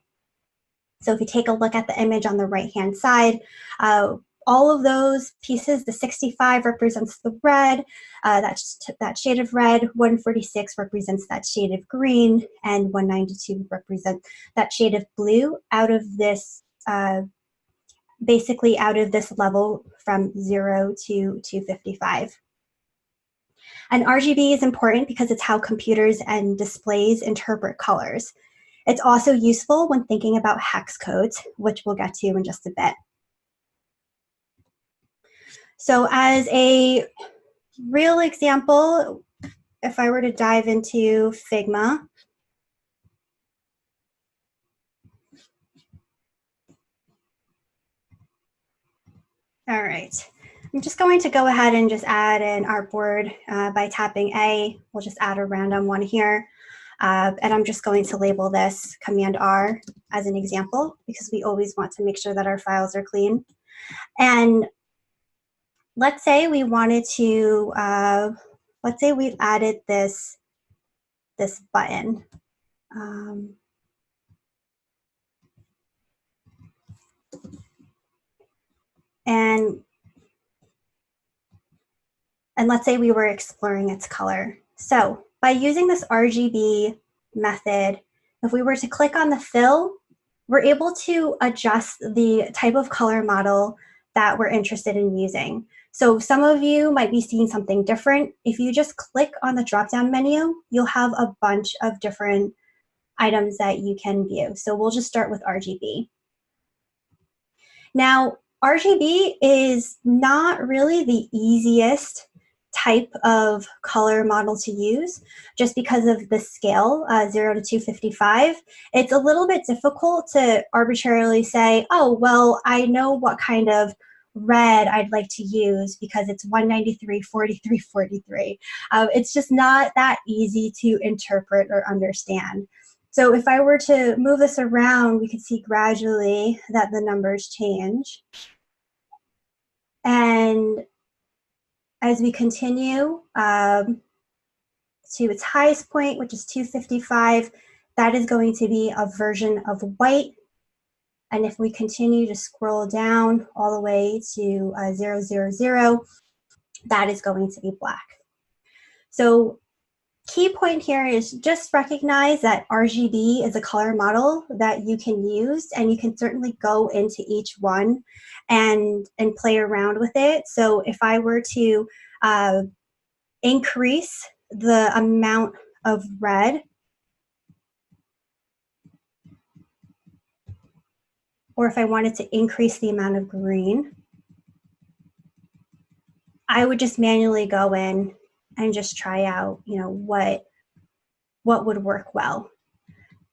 So if you take a look at the image on the right-hand side, all of those pieces, the 65 represents the red, that shade of red, 146 represents that shade of green, and 192 represents that shade of blue out of this, basically out of this level from 0 to 255. And RGB is important because it's how computers and displays interpret colors. It's also useful when thinking about hex codes, which we'll get to in just a bit. So as a real example, if I were to dive into Figma, all right, I'm just going to go ahead and just add an artboard by tapping A. We'll just add a random one here. And I'm just going to label this Command R as an example because we always want to make sure that our files are clean. And let's say we wanted to, let's say we've added this button. And let's say we were exploring its color. So by using this RGB method, if we were to click on the fill, we're able to adjust the type of color model that we're interested in using. So some of you might be seeing something different. If you just click on the drop-down menu, you'll have a bunch of different items that you can view. So we'll just start with RGB. Now, RGB is not really the easiest type of color model to use just because of the scale, 0 to 255. It's a little bit difficult to arbitrarily say, oh, well, I know what kind of red I'd like to use because it's 193, 43, 43. It's just not that easy to interpret or understand. So if I were to move this around, we could see gradually that the numbers change. And as we continue to its highest point, which is 255, that is going to be a version of white. And if we continue to scroll down all the way to 000, that is going to be black. So key point here is just recognize that RGB is a color model that you can use, and you can certainly go into each one and play around with it. So if I were to increase the amount of red, or if I wanted to increase the amount of green, I would just manually go in and just try out, you know, what would work well.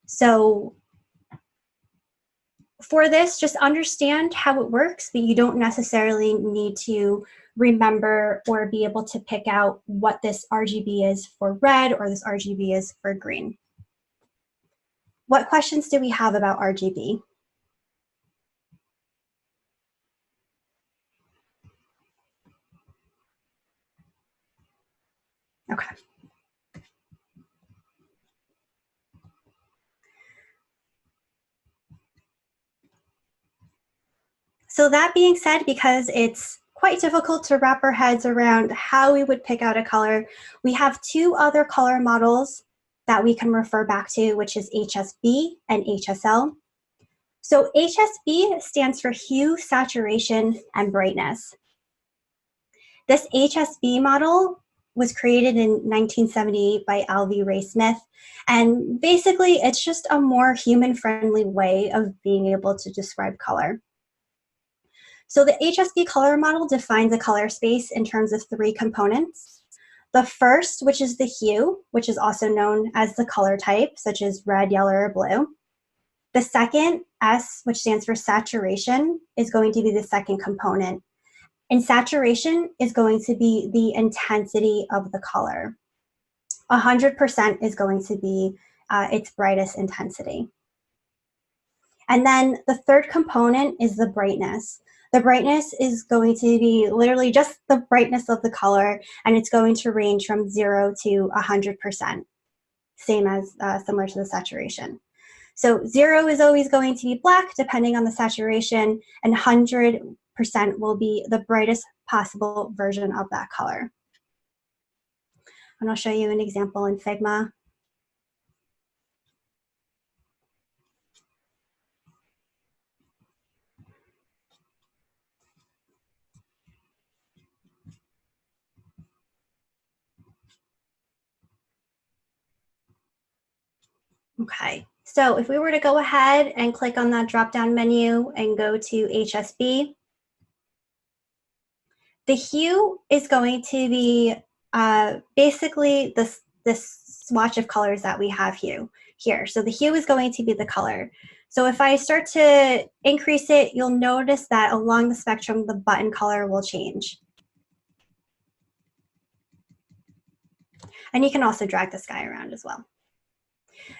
So for this, just understand how it works, but you don't necessarily need to remember or be able to pick out what this RGB is for red or this RGB is for green. What questions do we have about RGB? Okay. So that being said, because it's quite difficult to wrap our heads around how we would pick out a color, we have two other color models that we can refer back to, which is HSB and HSL. So HSB stands for hue, saturation, and brightness. This HSB model was created in 1978 by Alvy Ray Smith, and basically it's just a more human-friendly way of being able to describe color. So the HSB color model defines a color space in terms of three components. The first, which is the hue, which is also known as the color type, such as red, yellow, or blue. The second, S, which stands for saturation, is going to be the second component. And saturation is going to be the intensity of the color. 100% is going to be its brightest intensity. And then the third component is the brightness. The brightness is going to be literally just the brightness of the color, and it's going to range from 0 to 100%, same as similar to the saturation. So 0 is always going to be black, depending on the saturation, and 100% will be the brightest possible version of that color. And I'll show you an example in Figma. Okay, so if we were to go ahead and click on that drop-down menu and go to HSB, the hue is going to be basically this swatch of colors that we have here. So the hue is going to be the color. So if I start to increase it, you'll notice that along the spectrum, the button color will change. And you can also drag the sky around as well.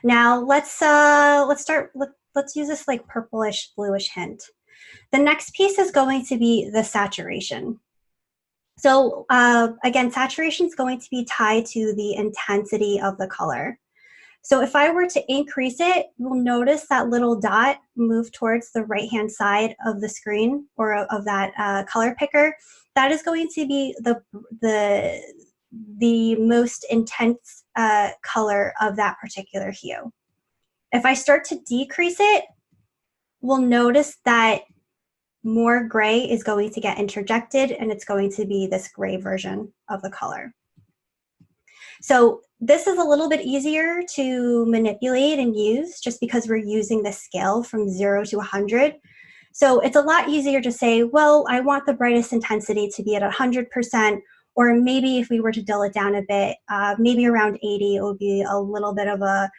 Now let's use this like purplish bluish hint. The next piece is going to be the saturation. So again, saturation is going to be tied to the intensity of the color. So if I were to increase it, you'll notice that little dot move towards the right-hand side of the screen or of that color picker. That is going to be the most intense color of that particular hue. If I start to decrease it, we'll notice that more gray is going to get interjected, and it's going to be this gray version of the color. So this is a little bit easier to manipulate and use just because we're using the scale from 0 to 100. So it's a lot easier to say, well, I want the brightest intensity to be at 100%, or maybe if we were to dull it down a bit, maybe around 80, it would be a little bit of a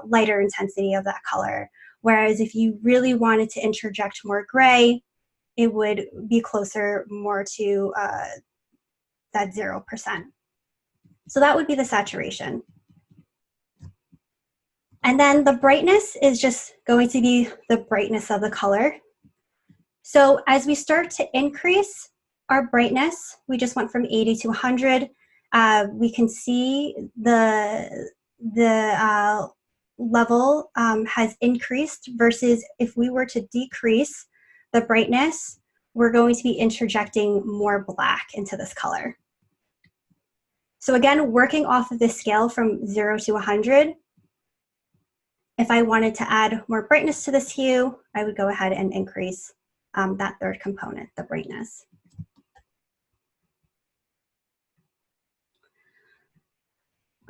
lighter intensity of that color. Whereas if you really wanted to interject more gray, it would be closer more to that 0%. So that would be the saturation. And then the brightness is just going to be the brightness of the color. So as we start to increase our brightness, we just went from 80 to 100. We can see the level has increased versus if we were to decrease the brightness, we're going to be interjecting more black into this color. So again, working off of this scale from 0 to 100, if I wanted to add more brightness to this hue, I would go ahead and increase that third component, the brightness.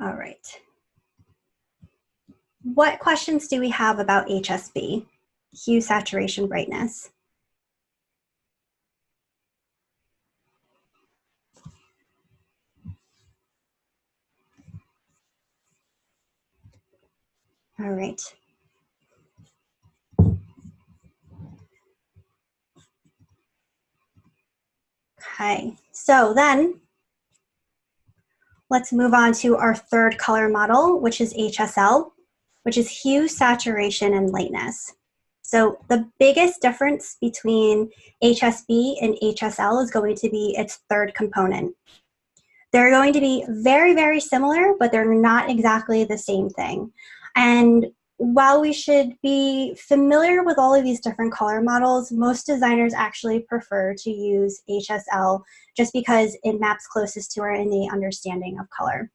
All right. What questions do we have about HSB, hue, saturation, brightness? All right. Okay, so then let's move on to our third color model, which is HSL, which is hue, saturation, and lightness. So the biggest difference between HSB and HSL is going to be its third component. They're going to be very, very similar, but they're not exactly the same thing. And while we should be familiar with all of these different color models, most designers actually prefer to use HSL just because it maps closest to our innate understanding of color.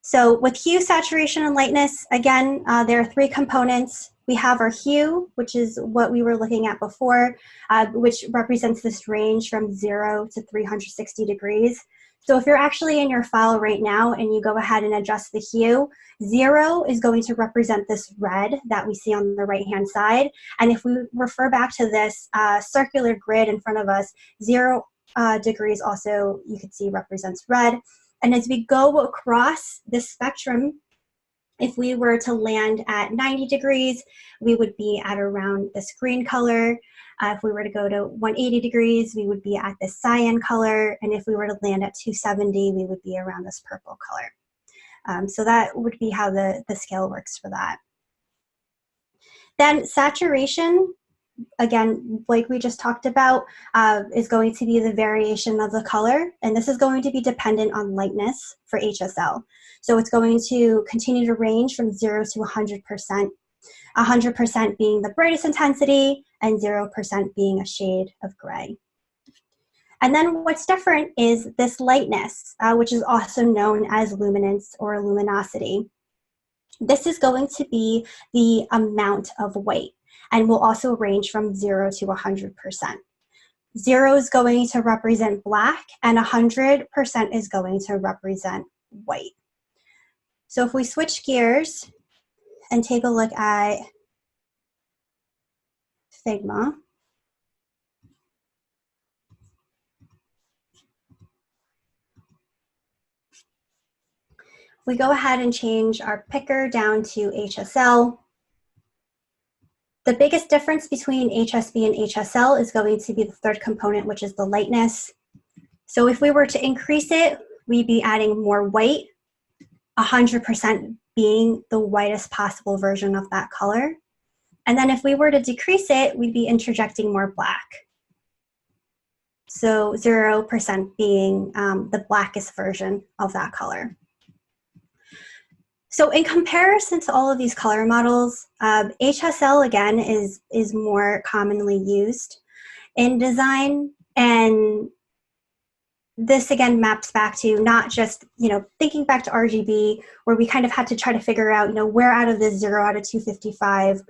So with hue, saturation, and lightness, again, there are three components. We have our hue, which is what we were looking at before, which represents this range from 0 to 360 degrees. So if you're actually in your file right now and you go ahead and adjust the hue, 0 is going to represent this red that we see on the right-hand side. And if we refer back to this circular grid in front of us, 0 degrees also, you can see, represents red. And as we go across this spectrum, if we were to land at 90 degrees, we would be at around this green color. If we were to go to 180 degrees, we would be at this cyan color. And if we were to land at 270, we would be around this purple color. So that would be how the scale works for that. Then saturation, again, like we just talked about, is going to be the variation of the color. And this is going to be dependent on lightness for HSL. So it's going to continue to range from 0 to 100%, 100% being the brightest intensity and 0% being a shade of gray. And then what's different is this lightness, which is also known as luminance or luminosity. This is going to be the amount of white and will also range from 0 to 100%. 0 is going to represent black and 100% is going to represent white. So if we switch gears and take a look at Figma, we go ahead and change our picker down to HSL. The biggest difference between HSB and HSL is going to be the third component, which is the lightness. So if we were to increase it, we'd be adding more white, 100% being the whitest possible version of that color. And then if we were to decrease it, we'd be interjecting more black. So 0% being the blackest version of that color. So in comparison to all of these color models, HSL again is more commonly used in design, and this again maps back to not just, thinking back to RGB, where we kind of had to try to figure out, where out of this 0 out of 255,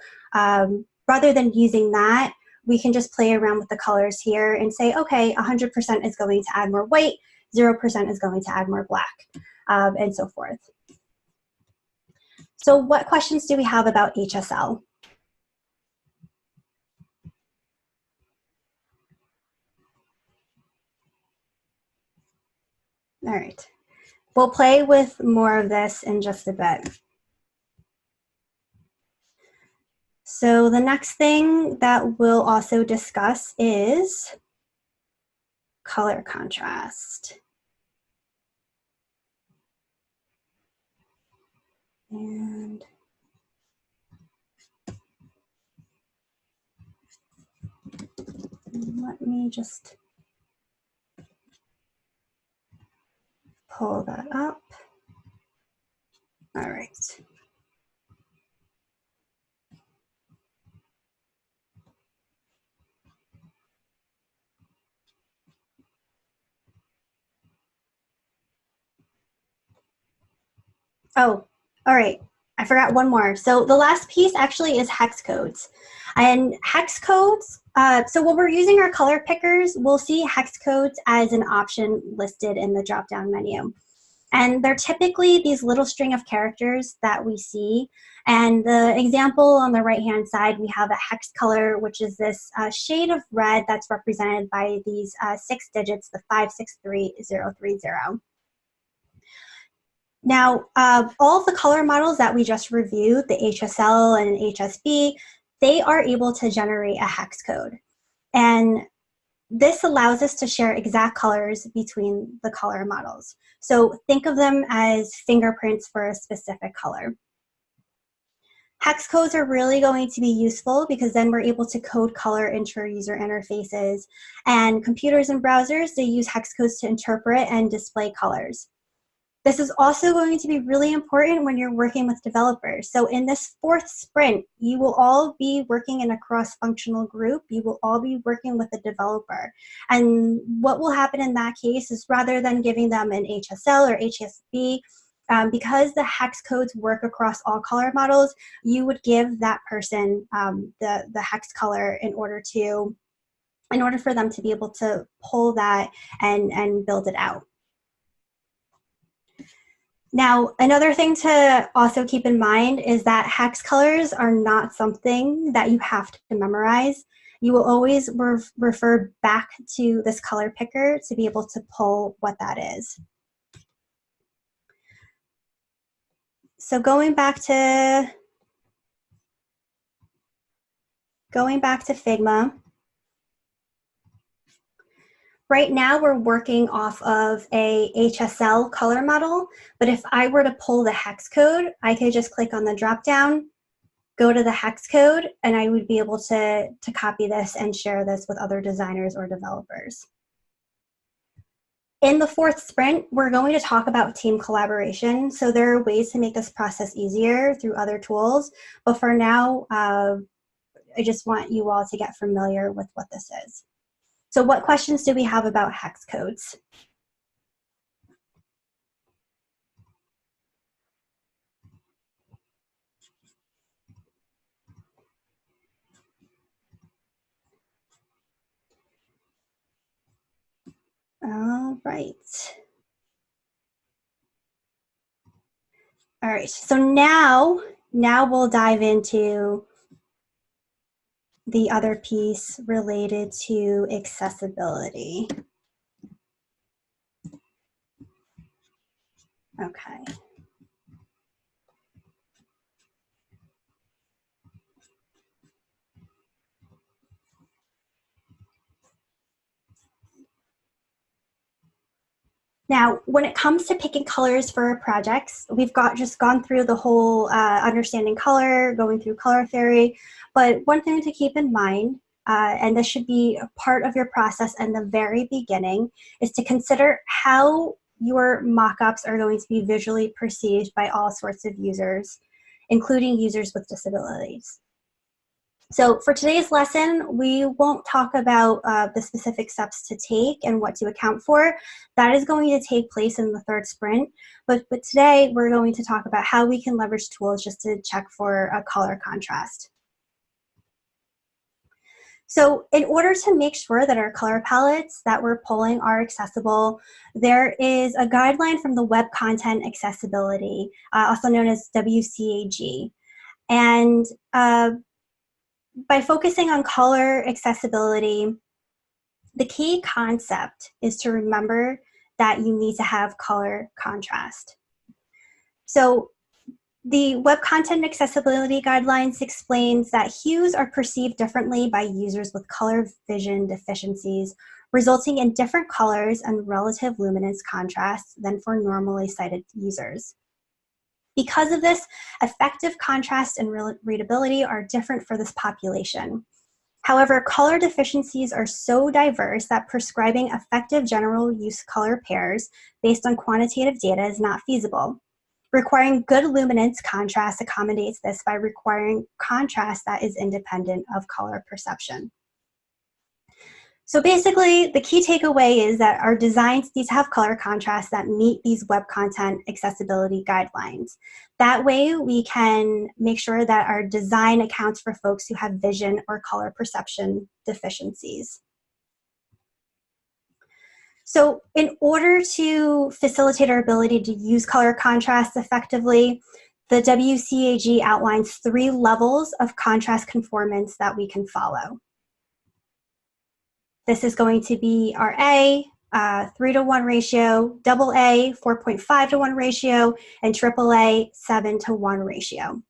rather than using that, we can just play around with the colors here and say, okay, 100% is going to add more white, 0% is going to add more black, and so forth. So what questions do we have about HSL? All right, we'll play with more of this in just a bit. So the next thing that we'll also discuss is color contrast. And let me just pull that up. All right. Oh, all right. I forgot one more. So the last piece actually is hex codes. And hex codes, so when we're using our color pickers, we'll see hex codes as an option listed in the drop-down menu. And they're typically these little string of characters that we see. And the example on the right-hand side, we have a hex color, which is this shade of red that's represented by these 6 digits, the 563030. Now, all of the color models that we just reviewed, the HSL and HSB, they are able to generate a hex code. And this allows us to share exact colors between the color models. So think of them as fingerprints for a specific color. Hex codes are really going to be useful because then we're able to code color into our user interfaces. And computers and browsers, they use hex codes to interpret and display colors. This is also going to be really important when you're working with developers. So in this 4th sprint, you will all be working in a cross-functional group. You will all be working with a developer. And what will happen in that case is rather than giving them an HSL or HSB, because the hex codes work across all color models, you would give that person the hex color in order for them to be able to pull that and build it out. Now, another thing to also keep in mind is that hex colors are not something that you have to memorize. You will always refer back to this color picker to be able to pull what that is. So going back to Figma, right now we're working off of a HSL color model, but if I were to pull the hex code, I could just click on the drop down, go to the hex code, and I would be able to copy this and share this with other designers or developers. In the 4th sprint, we're going to talk about team collaboration. So there are ways to make this process easier through other tools. But for now, I just want you all to get familiar with what this is. So what questions do we have about hex codes? All right. All right, so now we'll dive into the other piece related to accessibility. Okay. Now, when it comes to picking colors for projects, we've just gone through the whole understanding color, going through color theory, but one thing to keep in mind, and this should be a part of your process in the very beginning, is to consider how your mockups are going to be visually perceived by all sorts of users, including users with disabilities. So for today's lesson, we won't talk about the specific steps to take and what to account for. That is going to take place in the 3rd sprint. But today, we're going to talk about how we can leverage tools just to check for a color contrast. So in order to make sure that our color palettes that we're pulling are accessible, there is a guideline from the Web Content Accessibility, also known as WCAG. And by focusing on color accessibility, the key concept is to remember that you need to have color contrast. So the Web Content Accessibility Guidelines explains that hues are perceived differently by users with color vision deficiencies, resulting in different colors and relative luminance contrasts than for normally sighted users. Because of this, effective contrast and readability are different for this population. However, color deficiencies are so diverse that prescribing effective general use color pairs based on quantitative data is not feasible. Requiring good luminance contrast accommodates this by requiring contrast that is independent of color perception. So basically, the key takeaway is that our designs need to have color contrast that meet these Web Content Accessibility Guidelines. That way, we can make sure that our design accounts for folks who have vision or color perception deficiencies. So in order to facilitate our ability to use color contrast effectively, the WCAG outlines 3 levels of contrast conformance that we can follow. This is going to be our A, 3-to-1 ratio, AA 4.5-to-1 ratio, and AAA 7-to-1 ratio.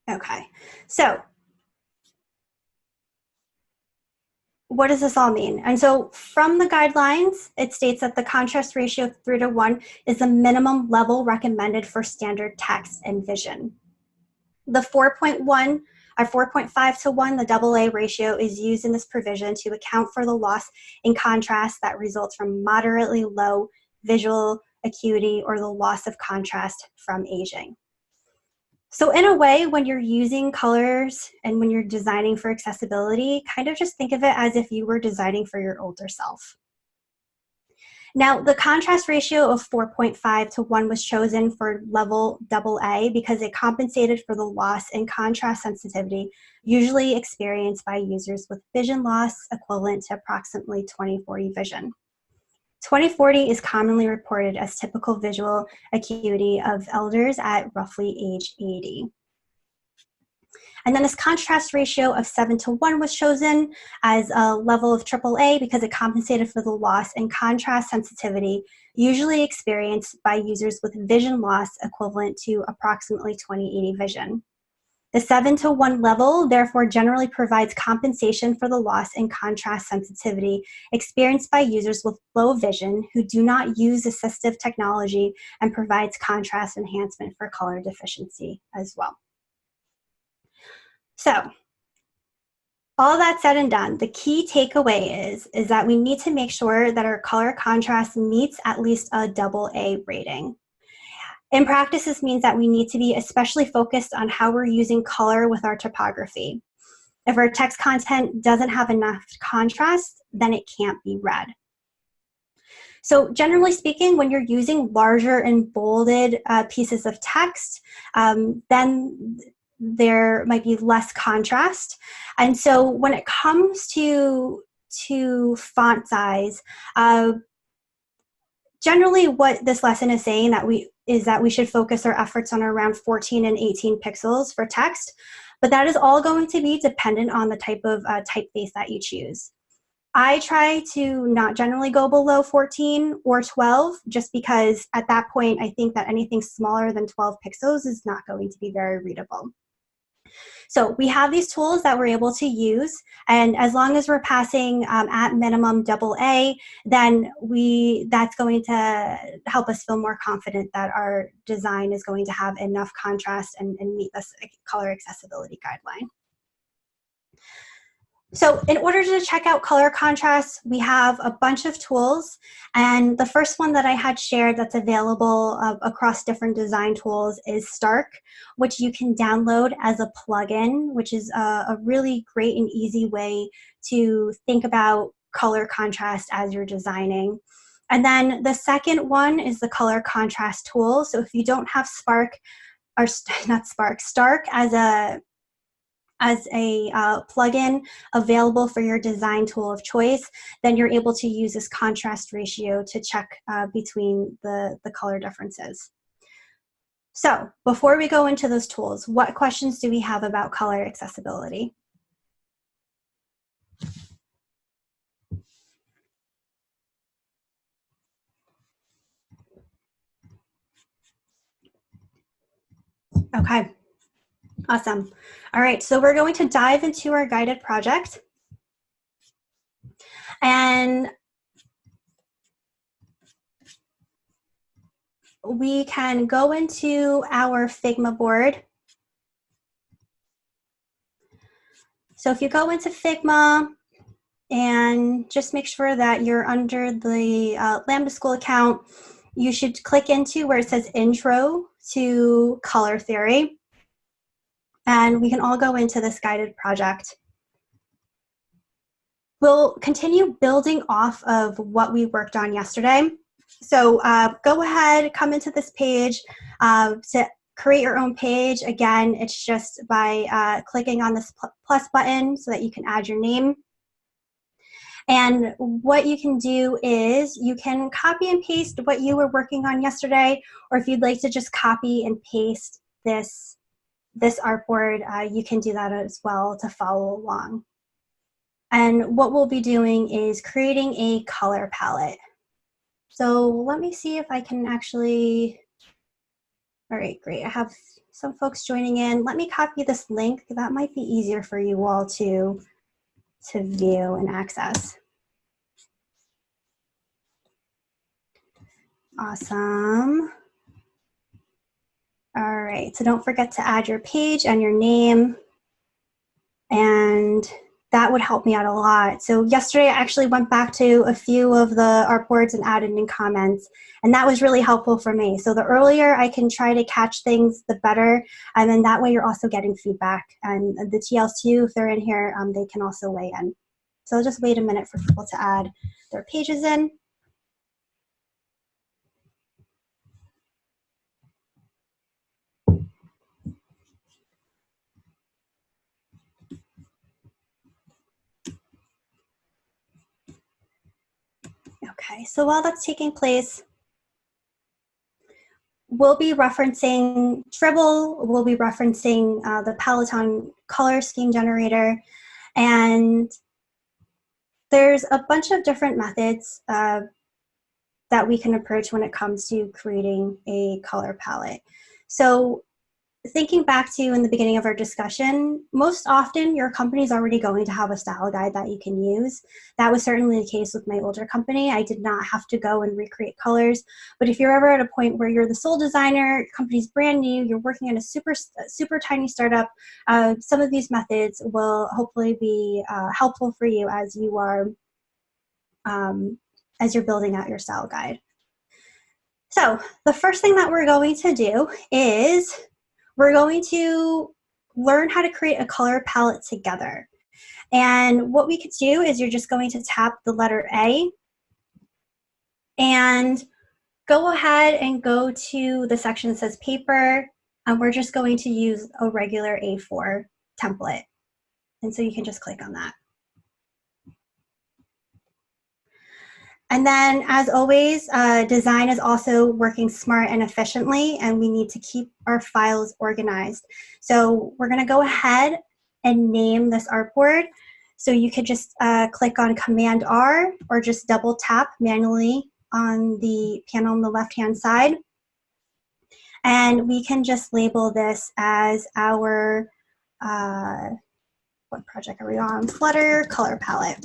Okay, so what does this all mean? And so from the guidelines, it states that the contrast ratio of 3-to-1 is the minimum level recommended for standard text and vision. The 4.1 or 4.5-to-1, the AA ratio, is used in this provision to account for the loss in contrast that results from moderately low visual acuity or the loss of contrast from aging. So in a way, when you're using colors and when you're designing for accessibility, kind of just think of it as if you were designing for your older self. Now, the contrast ratio of 4.5-to-1 was chosen for level AA because it compensated for the loss in contrast sensitivity usually experienced by users with vision loss equivalent to approximately 20/40 vision. 20/40 is commonly reported as typical visual acuity of elders at roughly age 80. And then this contrast ratio of 7-to-1 was chosen as a level of AAA because it compensated for the loss in contrast sensitivity usually experienced by users with vision loss equivalent to approximately 20/80 vision. The 7-to-1 level therefore generally provides compensation for the loss in contrast sensitivity experienced by users with low vision who do not use assistive technology and provides contrast enhancement for color deficiency as well. So, all that said and done, the key takeaway is that we need to make sure that our color contrast meets at least a AA rating. In practice, this means that we need to be especially focused on how we're using color with our typography. If our text content doesn't have enough contrast, then it can't be read. So generally speaking, when you're using larger and bolded pieces of text, then there might be less contrast. And so when it comes to font size, generally what this lesson is saying is that we should focus our efforts on around 14 and 18 pixels for text, but that is all going to be dependent on the type of typeface that you choose. I try to not generally go below 14 or 12, just because at that point, I think that anything smaller than 12 pixels is not going to be very readable. So we have these tools that we're able to use, and as long as we're passing at minimum AA, then that's going to help us feel more confident that our design is going to have enough contrast and meet this color accessibility guideline. So in order to check out color contrast, we have a bunch of tools. And the first one that I had shared that's available across different design tools is Stark, which you can download as a plugin, which is a really great and easy way to think about color contrast as you're designing. And then the second one is the color contrast tool. So if you don't have Stark as a plugin available for your design tool of choice, then you're able to use this contrast ratio to check between the color differences. So before we go into those tools, what questions do we have about color accessibility? Okay. Awesome. All right, so we're going to dive into our guided project. And we can go into our Figma board. So if you go into Figma and just make sure that you're under the Lambda School account, you should click into where it says Intro to Color Theory. And we can all go into this guided project. We'll continue building off of what we worked on yesterday. So go ahead, come into this page to create your own page. Again, it's just by clicking on this plus button so that you can add your name. And what you can do is you can copy and paste what you were working on yesterday, or if you'd like to just copy and paste this this artboard, you can do that as well to follow along. And what we'll be doing is creating a color palette. So let me see if I can actually, all right, great. I have some folks joining in. Let me copy this link. That might be easier for you all to view and access. Awesome. All right, so don't forget to add your page and your name, and that would help me out a lot. So yesterday I actually went back to a few of the artboards and added in comments, and that was really helpful for me. So the earlier I can try to catch things, the better, and then that way you're also getting feedback. And the TLs too, if they're in here, they can also weigh in. So I'll just wait a minute for people to add their pages in. Okay, so while that's taking place, we'll be referencing Dribbble, we'll be referencing the Peloton color scheme generator, and there's a bunch of different methods that we can approach when it comes to creating a color palette. So thinking back to in the beginning of our discussion, most often your company is already going to have a style guide that you can use. That was certainly the case with my older company. I did not have to go and recreate colors. But if you're ever at a point where you're the sole designer, your company's brand new, you're working in a super tiny startup, some of these methods will hopefully be helpful for you as you are as you're building out your style guide. So the first thing that we're going to do is we're going to learn how to create a color palette together. And what we could do is you're just going to tap the letter A and go ahead and go to the section that says paper, and we're just going to use a regular A4 template. And so you can just click on that. And then, as always, design is also working smart and efficiently, and we need to keep our files organized. So we're going to go ahead and name this artboard. So you could just click on Command R or just double tap manually on the panel on the left-hand side. And we can just label this as our, what project are we on? Flutter color palette.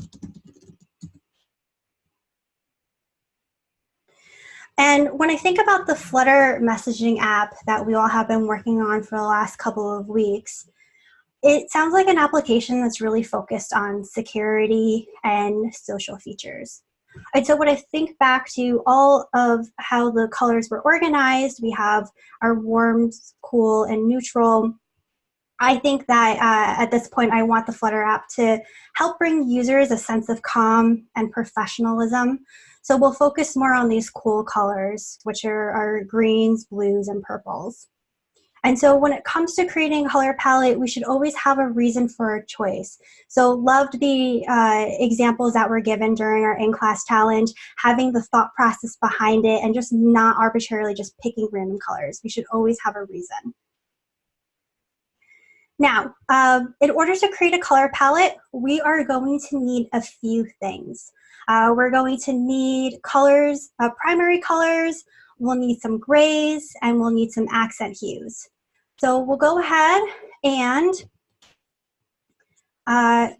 And when I think about the Flutter messaging app that we all have been working on for the last couple of weeks, it sounds like an application that's really focused on security and social features. And so when I think back to all of how the colors were organized, we have our warm, cool, and neutral. I think that at this point, I want the Flutter app to help bring users a sense of calm and professionalism. So we'll focus more on these cool colors, which are our greens, blues, and purples. And so when it comes to creating a color palette, we should always have a reason for a choice. So loved the examples that were given during our in-class challenge, having the thought process behind it and just not arbitrarily just picking random colors. We should always have a reason. Now, in order to create a color palette, we are going to need a few things. We're going to need colors, primary colors, we'll need some grays, and we'll need some accent hues. So we'll go ahead and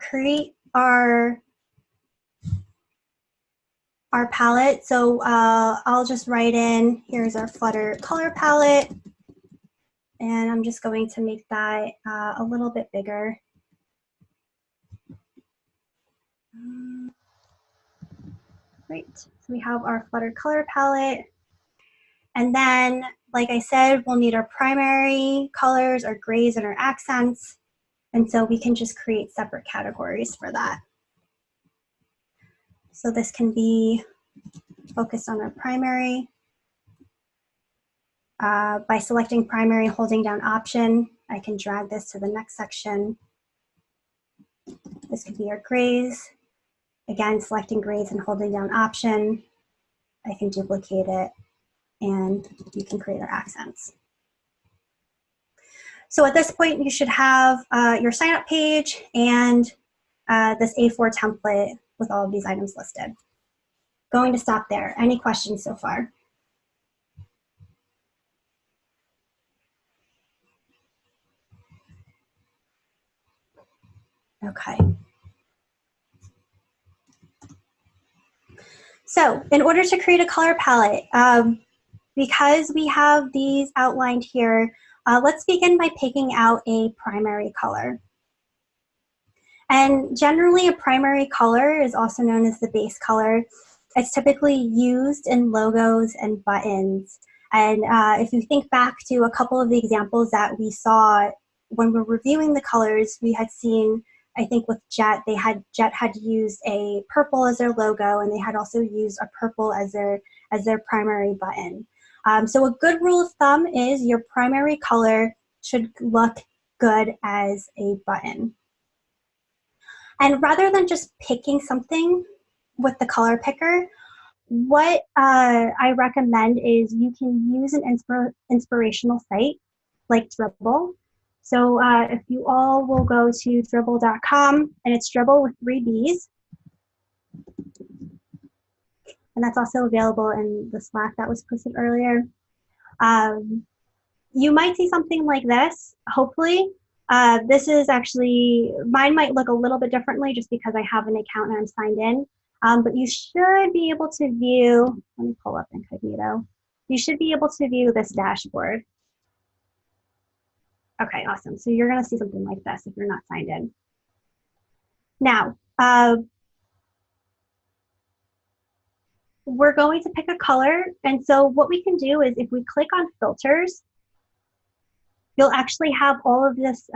create our palette. So I'll just write in, here's our Flutter color palette. And I'm just going to make that a little bit bigger. Great, so we have our Flutter color palette. And then, like I said, we'll need our primary colors, our grays, and our accents. And so we can just create separate categories for that. So this can be focused on our primary. By selecting primary, holding down Option, I can drag this to the next section. This could be our grays. Again, selecting grays and holding down Option, I can duplicate it, and you can create our accents. So at this point, you should have your sign up page and this A4 template with all of these items listed. Going to stop there. Any questions so far? Okay. So in order to create a color palette, because we have these outlined here, let's begin by picking out a primary color. And generally a primary color is also known as the base color. It's typically used in logos and buttons. And if you think back to a couple of the examples that we saw when we're reviewing the colors, we had seen, I think with Jet, Jet had used a purple as their logo, and they had also used a purple as their primary button. So a good rule of thumb is your primary color should look good as a button. And rather than just picking something with the color picker, what I recommend is you can use an inspirational site like Dribbble. So if you all will go to dribbble.com, and it's Dribbble with 3 B's. And that's also available in the Slack that was posted earlier. You might see something like this, hopefully. This is actually, mine might look a little bit differently just because I have an account and I'm signed in. But you should be able to view, let me pull up Incognito. You should be able to view this dashboard. Okay, awesome. So you're gonna see something like this if you're not signed in. Now, we're going to pick a color. And so what we can do is if we click on filters, you'll actually have all of this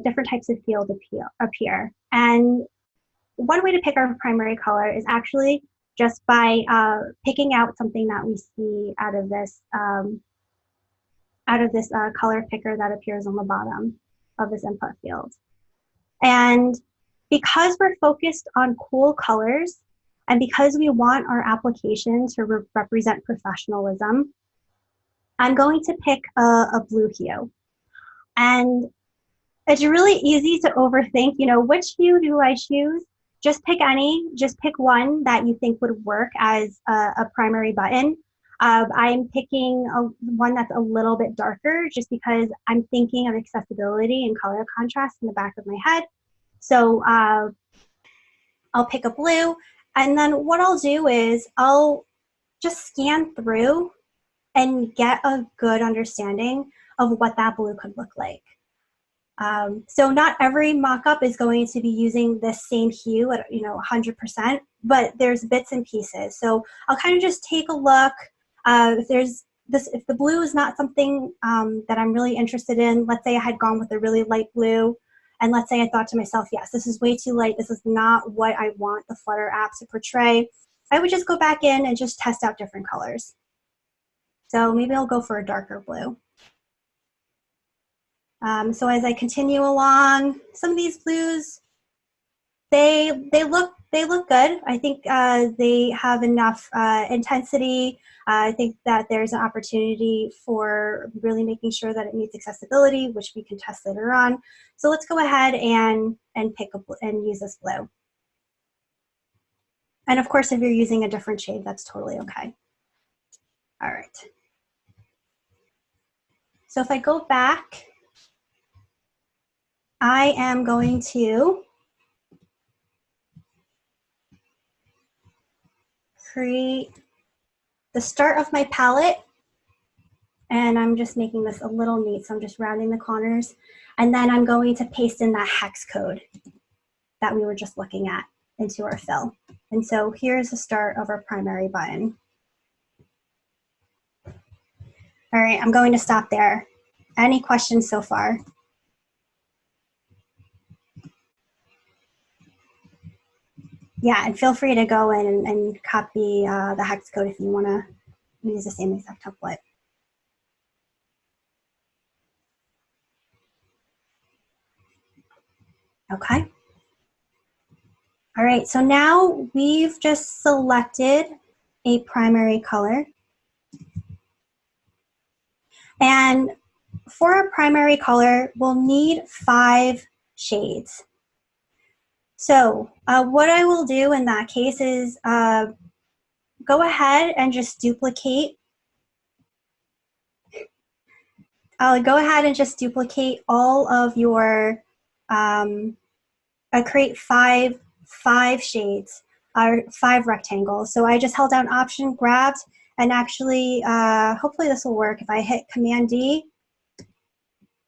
different types of fields appear. And one way to pick our primary color is actually just by picking out something that we see out of this color picker that appears on the bottom of this input field. And because we're focused on cool colors, and because we want our application to represent professionalism, I'm going to pick a blue hue. And it's really easy to overthink, you know, which hue do I choose? Just pick any, just pick one that you think would work as a primary button. I'm picking one that's a little bit darker just because I'm thinking of accessibility and color contrast in the back of my head. So I'll pick a blue, and then what I'll do is I'll just scan through and get a good understanding of what that blue could look like. So not every mock-up is going to be using the same hue at 100%, but there's bits and pieces. So I'll kind of just take a look. If the blue is not something that I'm really interested in, let's say I had gone with a really light blue, and let's say I thought to myself, yes, this is way too light. This is not what I want the Flutter app to portray. I would just go back in and just test out different colors. So maybe I'll go for a darker blue. So as I continue along, some of these blues, they look good. I think they have enough intensity. I think that there's an opportunity for really making sure that it meets accessibility, which we can test later on. So let's go ahead and use this blue. And of course, if you're using a different shade, that's totally okay. All right. So if I go back, I am going to create the start of my palette, and I'm just making this a little neat, so I'm just rounding the corners, and then I'm going to paste in that hex code that we were just looking at into our fill. And so here's the start of our primary button. All right, I'm going to stop there. Any questions so far? Yeah, and feel free to go in and copy the hex code if you want to use the same exact template. Okay. All right, so now we've just selected a primary color. And for our primary color, we'll need 5 shades. So what I will do in that case is go ahead and just duplicate. I'll go ahead and just duplicate all of your, create five shades, or 5 rectangles. So I just held down Option, grabbed, and actually, hopefully this will work. If I hit Command D,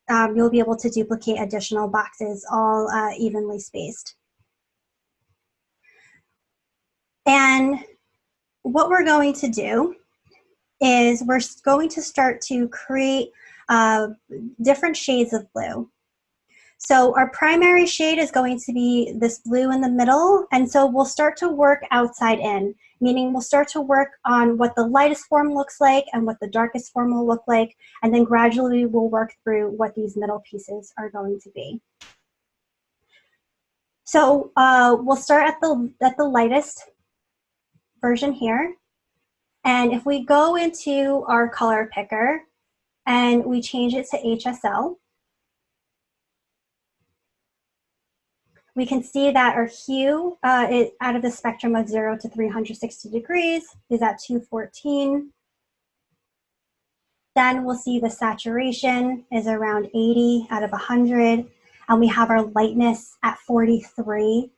you'll be able to duplicate additional boxes, all evenly spaced. And what we're going to do is we're going to start to create different shades of blue. So our primary shade is going to be this blue in the middle, and so we'll start to work outside in, meaning we'll start to work on what the lightest form looks like and what the darkest form will look like, and then gradually we'll work through what these middle pieces are going to be. So we'll start at the lightest version here, and if we go into our color picker and we change it to HSL, we can see that our hue is out of the spectrum of 0 to 360 degrees is at 214. Then we'll see the saturation is around 80 out of 100, and we have our lightness at 43.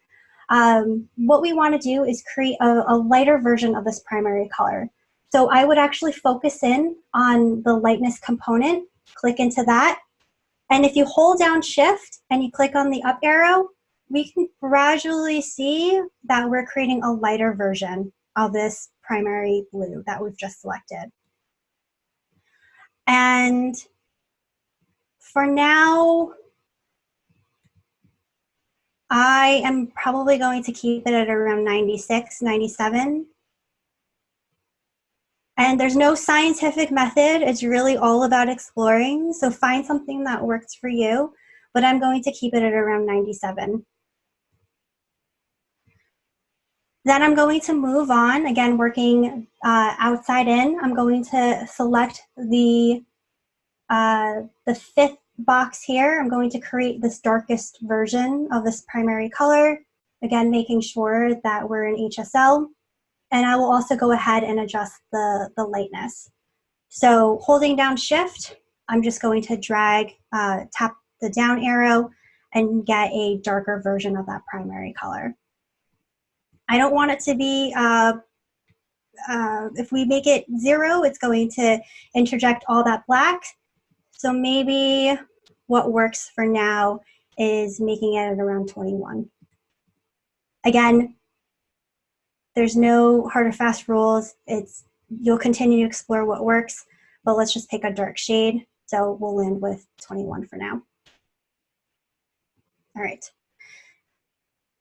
What we want to do is create a lighter version of this primary color. So I would actually focus in on the lightness component, click into that, and if you hold down Shift and you click on the up arrow, we can gradually see that we're creating a lighter version of this primary blue that we've just selected. And for now, I am probably going to keep it at around 96, 97. And there's no scientific method. It's really all about exploring. So find something that works for you, but I'm going to keep it at around 97. Then I'm going to move on, again, working outside in. I'm going to select the 5th box here. I'm going to create this darkest version of this primary color, again, making sure that we're in HSL. And I will also go ahead and adjust the lightness. So holding down Shift, I'm just going to drag, tap the down arrow and get a darker version of that primary color. I don't want it to be, if we make it 0, it's going to interject all that black. So maybe what works for now is making it at around 21. Again, there's no hard or fast rules. You'll continue to explore what works, but let's just pick a dark shade. So we'll land with 21 for now. All right.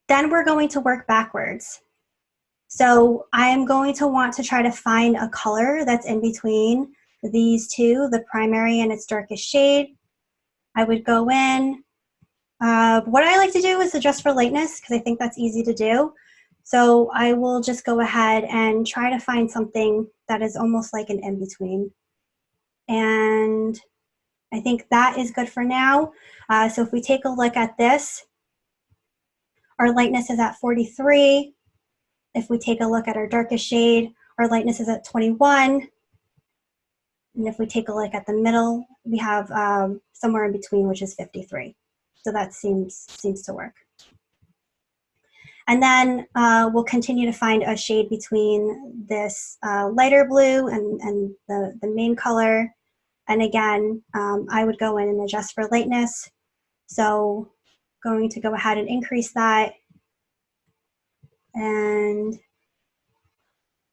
Then we're going to work backwards. So I am going to want to try to find a color that's in between these two, the primary and its darkest shade. I would go in. What I like to do is adjust for lightness because I think that's easy to do. So I will just go ahead and try to find something that is almost like an in-between. And I think that is good for now. So if we take a look at this, our lightness is at 43. If we take a look at our darkest shade, our lightness is at 21. And if we take a look at the middle, we have somewhere in between, which is 53. So that seems to work. And then we'll continue to find a shade between this lighter blue and the main color. And again, I would go in and adjust for lightness. So going to go ahead and increase that. And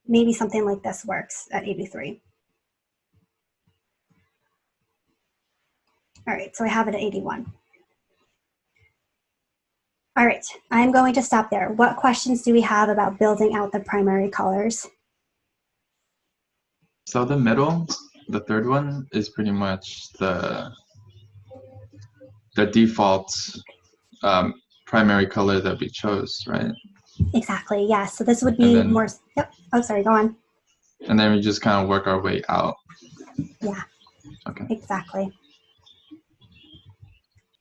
maybe something like this works at 83. All right, so I have it at 81. All right, I'm going to stop there. What questions do we have about building out the primary colors? So the middle, the third one, is pretty much the default primary color that we chose, right? Exactly, yes. So this would be more, yep. Oh, sorry, go on. And then we just kind of work our way out. Yeah, okay. Exactly.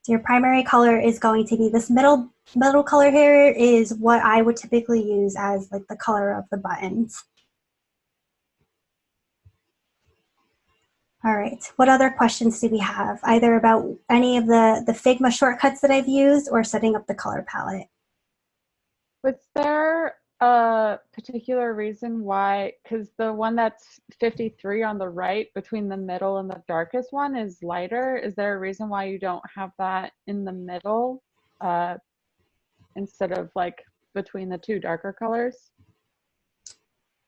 So your primary color is going to be this middle color here is what I would typically use as like the color of the buttons. All right, what other questions do we have? Either about any of the Figma shortcuts that I've used or setting up the color palette. Was there a particular reason why, because the one that's 53 on the right between the middle and the darkest one is lighter. Is there a reason why you don't have that in the middle instead of like between the two darker colors?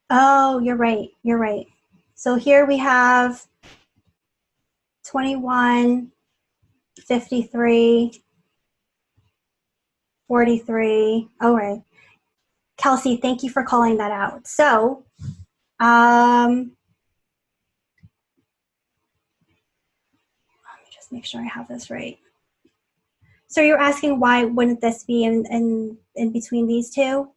Oh, you're right, you're right. So here we have 21, 53, 43. All right. Kelsey, thank you for calling that out. So, let me just make sure I have this right. So you're asking why wouldn't this be in between these two?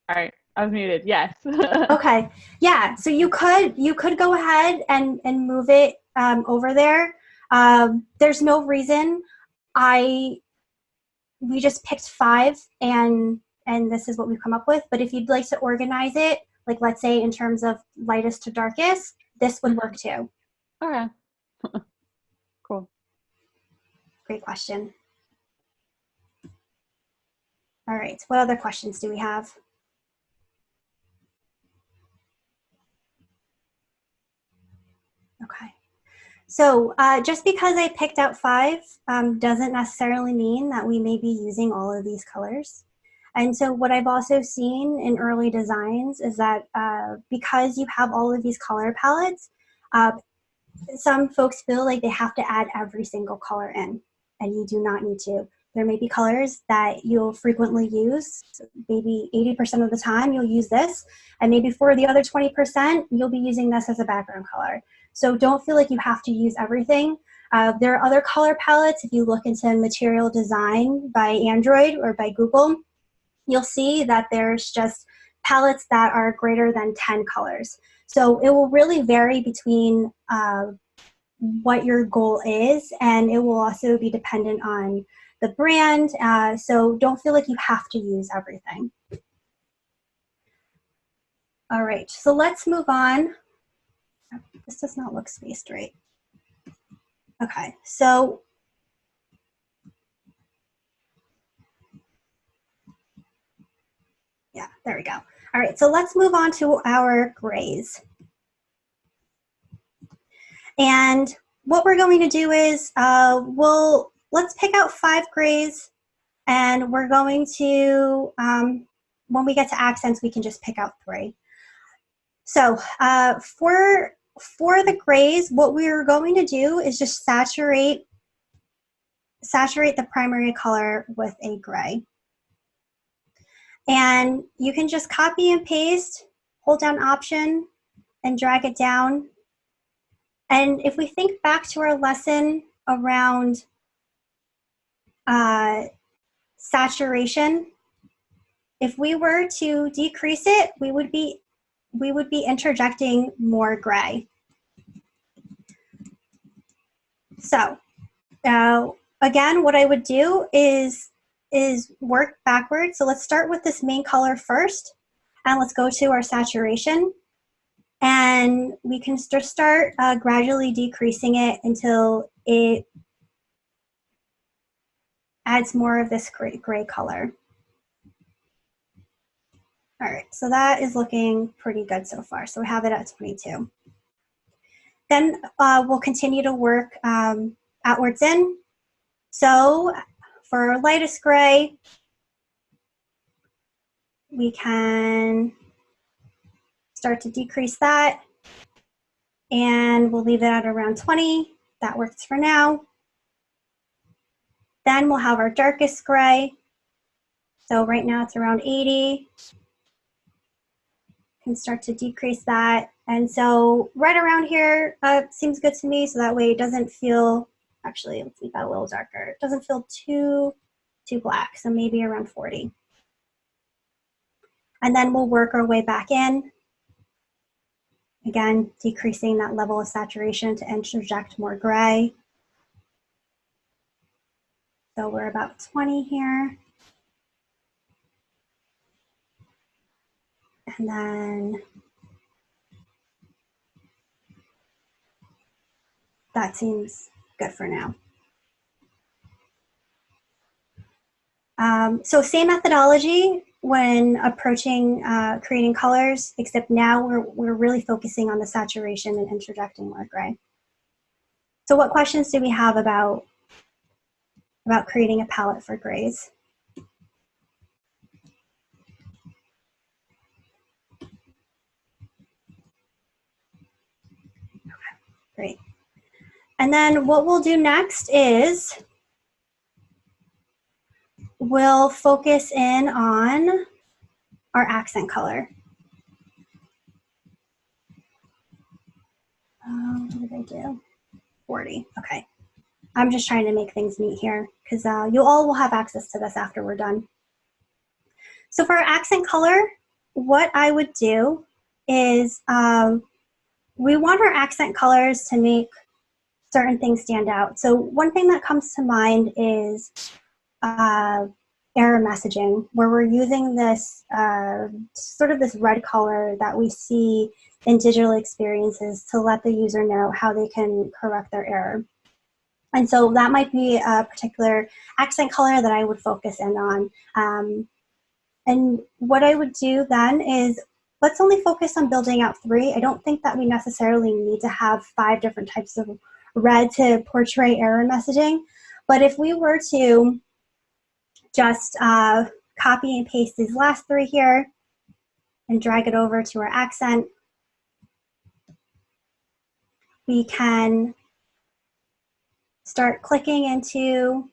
All right, I was muted. Yes. Okay. Yeah. So you could go ahead and move it over there. There's no reason. We just picked 5 and this is what we've come up with. But if you'd like to organize it, like let's say in terms of lightest to darkest, this would work too. Okay. Cool. Great question. All right. What other questions do we have? Okay. So just because I picked out 5 doesn't necessarily mean that we may be using all of these colors. And so what I've also seen in early designs is that because you have all of these color palettes, some folks feel like they have to add every single color in, and you do not need to. There may be colors that you'll frequently use, maybe 80% of the time you'll use this, and maybe for the other 20%, you'll be using this as a background color. So don't feel like you have to use everything. There are other color palettes. If you look into Material Design by Android or by Google, you'll see that there's just palettes that are greater than 10 colors. So it will really vary between what your goal is, and it will also be dependent on the brand. So don't feel like you have to use everything. All right, so let's move on. This does not look spaced right. Okay, so yeah, there we go. All right, so let's move on to our grays. And what we're going to do is let's pick out 5 grays, and we're going to, when we get to accents, we can just pick out 3. So for the grays, what we're going to do is just saturate the primary color with a gray. And you can just copy and paste, hold down Option, and drag it down. And if we think back to our lesson around saturation, if we were to decrease it, we would be interjecting more gray. So again, what I would do is work backwards. So let's start with this main color first, and let's go to our saturation. And we can just start gradually decreasing it until it adds more of this gray color. All right, so that is looking pretty good so far. So we have it at 22. Then we'll continue to work outwards in. So for our lightest gray, we can start to decrease that, and we'll leave it at around 20. That works for now. Then we'll have our darkest gray. So right now it's around 80. Can start to decrease that. And so right around here seems good to me, so that way it doesn't feel, actually let's make that a little darker. It doesn't feel too black, so maybe around 40. And then we'll work our way back in. Again, decreasing that level of saturation to interject more gray. So we're about 20 here. And then that seems good for now. So same methodology when approaching creating colors, except now we're really focusing on the saturation and interjecting more gray. So what questions do we have about creating a palette for grays? Great. And then what we'll do next is we'll focus in on our accent color. What did I do? 40, okay. I'm just trying to make things neat here because you all will have access to this after we're done. So for our accent color, what I would do is we want our accent colors to make certain things stand out. So one thing that comes to mind is error messaging, where we're using this sort of this red color that we see in digital experiences to let the user know how they can correct their error. And so that might be a particular accent color that I would focus in on. And what I would do then is let's only focus on building out 3. I don't think that we necessarily need to have 5 different types of red to portray error messaging. But if we were to just copy and paste these last 3 here and drag it over to our accent, we can start clicking into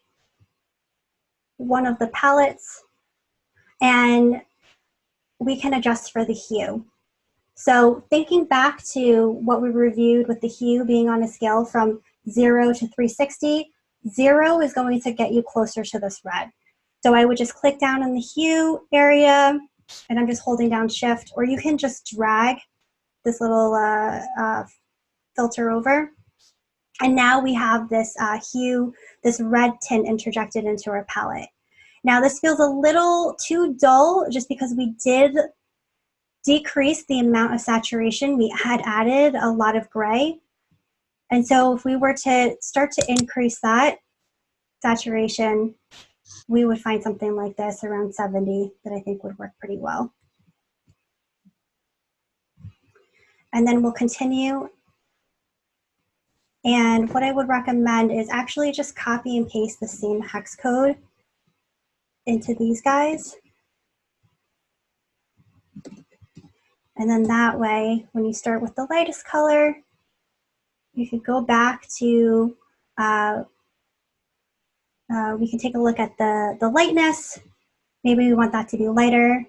one of the palettes and we can adjust for the hue. So thinking back to what we reviewed with the hue being on a scale from 0 to 360, 0 is going to get you closer to this red. So I would just click down in the hue area and I'm just holding down shift, or you can just drag this little filter over. And now we have this hue, this red tint interjected into our palette. Now this feels a little too dull just because we did decrease the amount of saturation. We had added a lot of gray. And so if we were to start to increase that saturation, we would find something like this around 70 that I think would work pretty well. And then we'll continue. And what I would recommend is actually just copy and paste the same hex code into these guys. And then that way, when you start with the lightest color, you could go back to, we can take a look at the lightness. Maybe we want that to be lighter.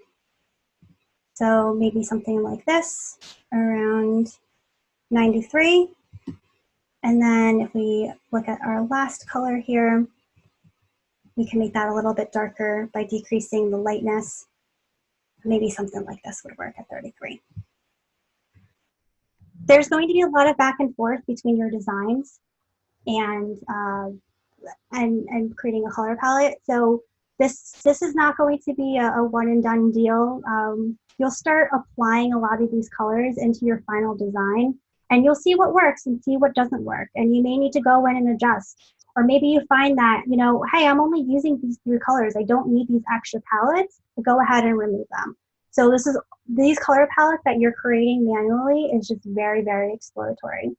So maybe something like this, around 93. And then if we look at our last color here, we can make that a little bit darker by decreasing the lightness. Maybe something like this would work at 33. There's going to be a lot of back and forth between your designs and creating a color palette. So this is not going to be a one and done deal. You'll start applying a lot of these colors into your final design, and you'll see what works and see what doesn't work. And you may need to go in and adjust. Or maybe you find that, you know, hey, I'm only using these 3 colors. I don't need these extra palettes. Go ahead and remove them. So these color palettes that you're creating manually is just very, very exploratory.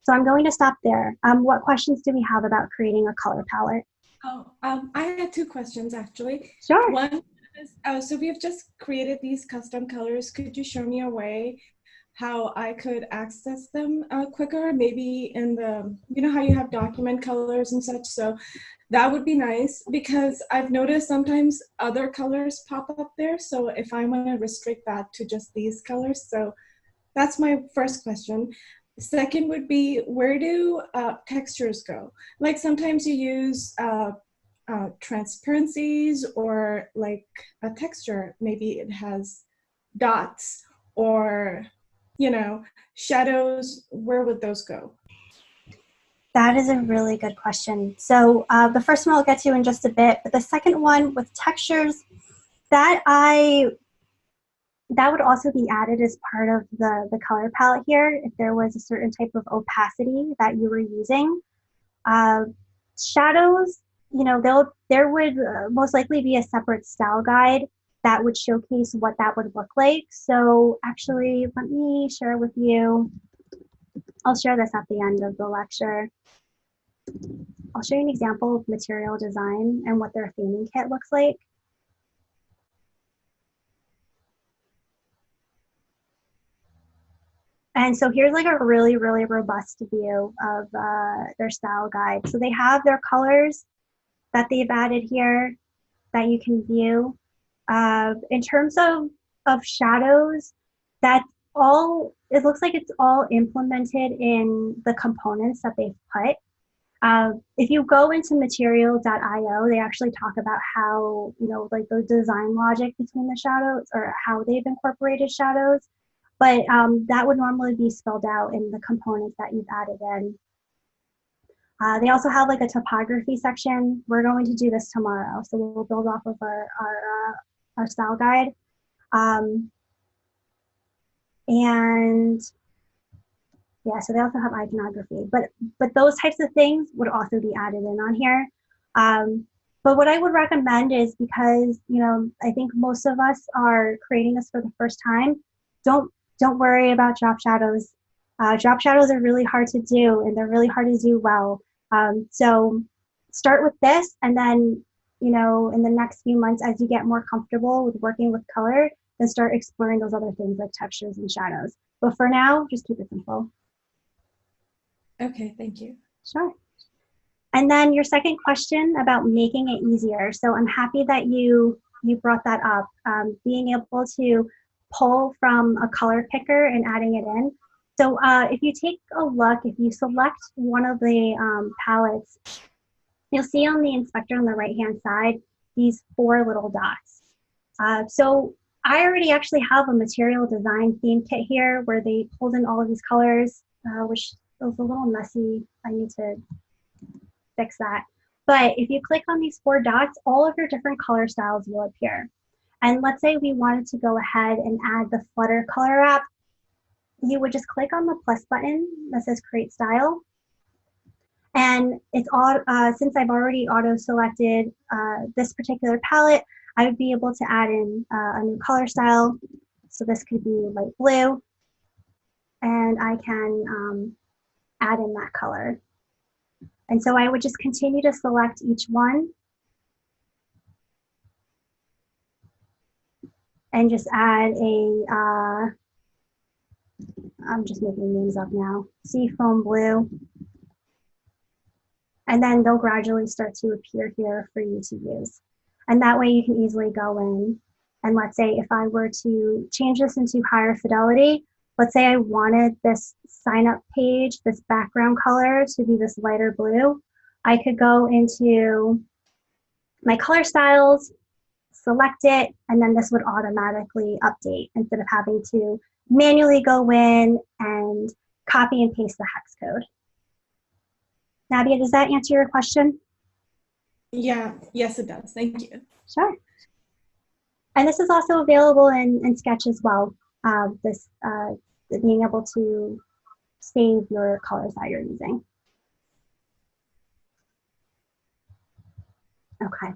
So I'm going to stop there. What questions do we have about creating a color palette? Oh, I had 2 questions actually. Sure. One is, so we have just created these custom colors. Could you show me a way how I could access them quicker? Maybe in the, you know how you have document colors and such. So that would be nice because I've noticed sometimes other colors pop up there. So if I want to restrict that to just these colors, so that's my first question. Second would be, where do textures go? Like sometimes you use transparencies or like a texture, maybe it has dots or, you know, shadows. Where would those go? That is a really good question. So the first one I'll get to in just a bit, but the second one with textures, that would also be added as part of the color palette here if there was a certain type of opacity that you were using. Shadows, you know, there would most likely be a separate style guide that would showcase what that would look like. So actually, let me share with you. I'll share this at the end of the lecture. I'll show you an example of material design and what their theming kit looks like. And so here's like a really, really robust view of their style guide. So they have their colors that they've added here that you can view. In terms of shadows, that's all, it looks like it's all implemented in the components that they've put. If you go into material.io, they actually talk about how, you know, like the design logic between the shadows or how they've incorporated shadows. But that would normally be spelled out in the components that you've added in. They also have like a topography section. We're going to do this tomorrow, so we'll build off of our style guide. And yeah, so they also have iconography, but those types of things would also be added in on here. But what I would recommend is, because, you know, I think most of us are creating this for the first time, don't worry about drop shadows. Drop shadows are really hard to do, and they're really hard to do well. So start with this, and then, you know, in the next few months, as you get more comfortable with working with color, then start exploring those other things like textures and shadows. But for now, just keep it simple. Okay, thank you. Sure. And then your second question about making it easier. So I'm happy that you brought that up. Being able to pull from a color picker and adding it in. So if you take a look, if you select one of the palettes, you'll see on the inspector on the right-hand side, these 4 little dots. So I already actually have a material design theme kit here where they pulled in all of these colors, which was a little messy. I need to fix that. But if you click on these 4 dots, all of your different color styles will appear. And let's say we wanted to go ahead and add the Flutter color app. You would just click on the plus button that says Create Style. And it's all, since I've already auto-selected this particular palette, I would be able to add in a new color style. So this could be light blue. And I can add in that color. And so I would just continue to select each one and just add a, I'm just making names up now, Seafoam Blue. And then they'll gradually start to appear here for you to use. And that way you can easily go in. And let's say if I were to change this into higher fidelity, let's say I wanted this sign up page, this background color to be this lighter blue, I could go into my color styles, select it, and then this would automatically update instead of having to manually go in and copy and paste the hex code. Nadia, does that answer your question? Yeah, yes, it does. Thank you. Sure. And this is also available in Sketch as well. Being able to save your colors that you're using. Okay.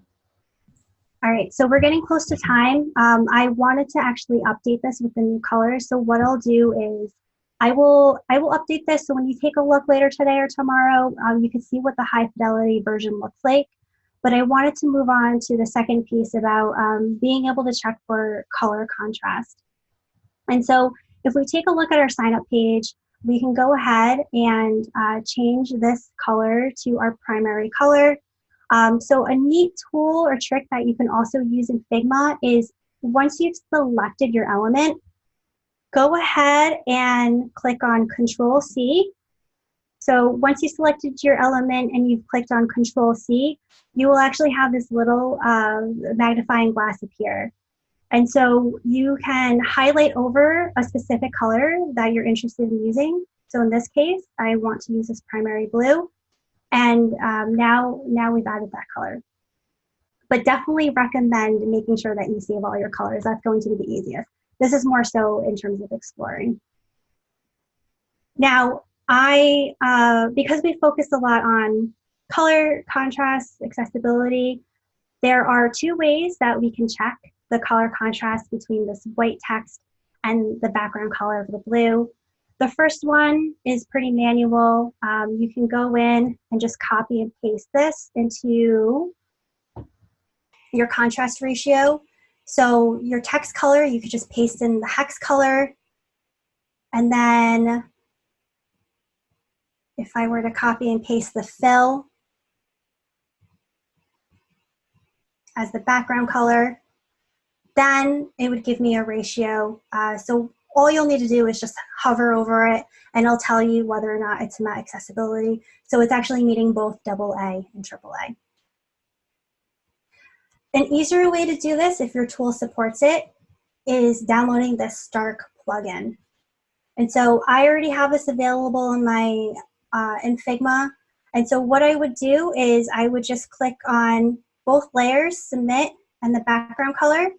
All right, so we're getting close to time. I wanted to actually update this with the new colors. So what I'll do is I will update this. So when you take a look later today or tomorrow, you can see what the high fidelity version looks like. But I wanted to move on to the second piece about being able to check for color contrast. And so if we take a look at our sign up page, we can go ahead and change this color to our primary color. So a neat tool or trick that you can also use in Figma is once you've selected your element, go ahead and click on Control-C. So once you selected your element and you've clicked on Control-C, you will actually have this little magnifying glass appear. And so you can highlight over a specific color that you're interested in using. So in this case, I want to use this primary blue. And now we've added that color. But definitely recommend making sure that you save all your colors. That's going to be the easiest. This is more so in terms of exploring. Now, because we focused a lot on color, contrast, accessibility, there are two ways that we can check the color contrast between this white text and the background color of the blue. The first one is pretty manual. You can go in and just copy and paste this into your contrast ratio. So your text color, you could just paste in the hex color. And then if I were to copy and paste the fill as the background color, then it would give me a ratio. So all you'll need to do is just hover over it and it'll tell you whether or not it's met accessibility. So it's actually meeting both AA and AAA. An easier way to do this, if your tool supports it, is downloading this Stark plugin. And so I already have this available in my in Figma. And so what I would do is I would just click on both layers, submit, and the background color.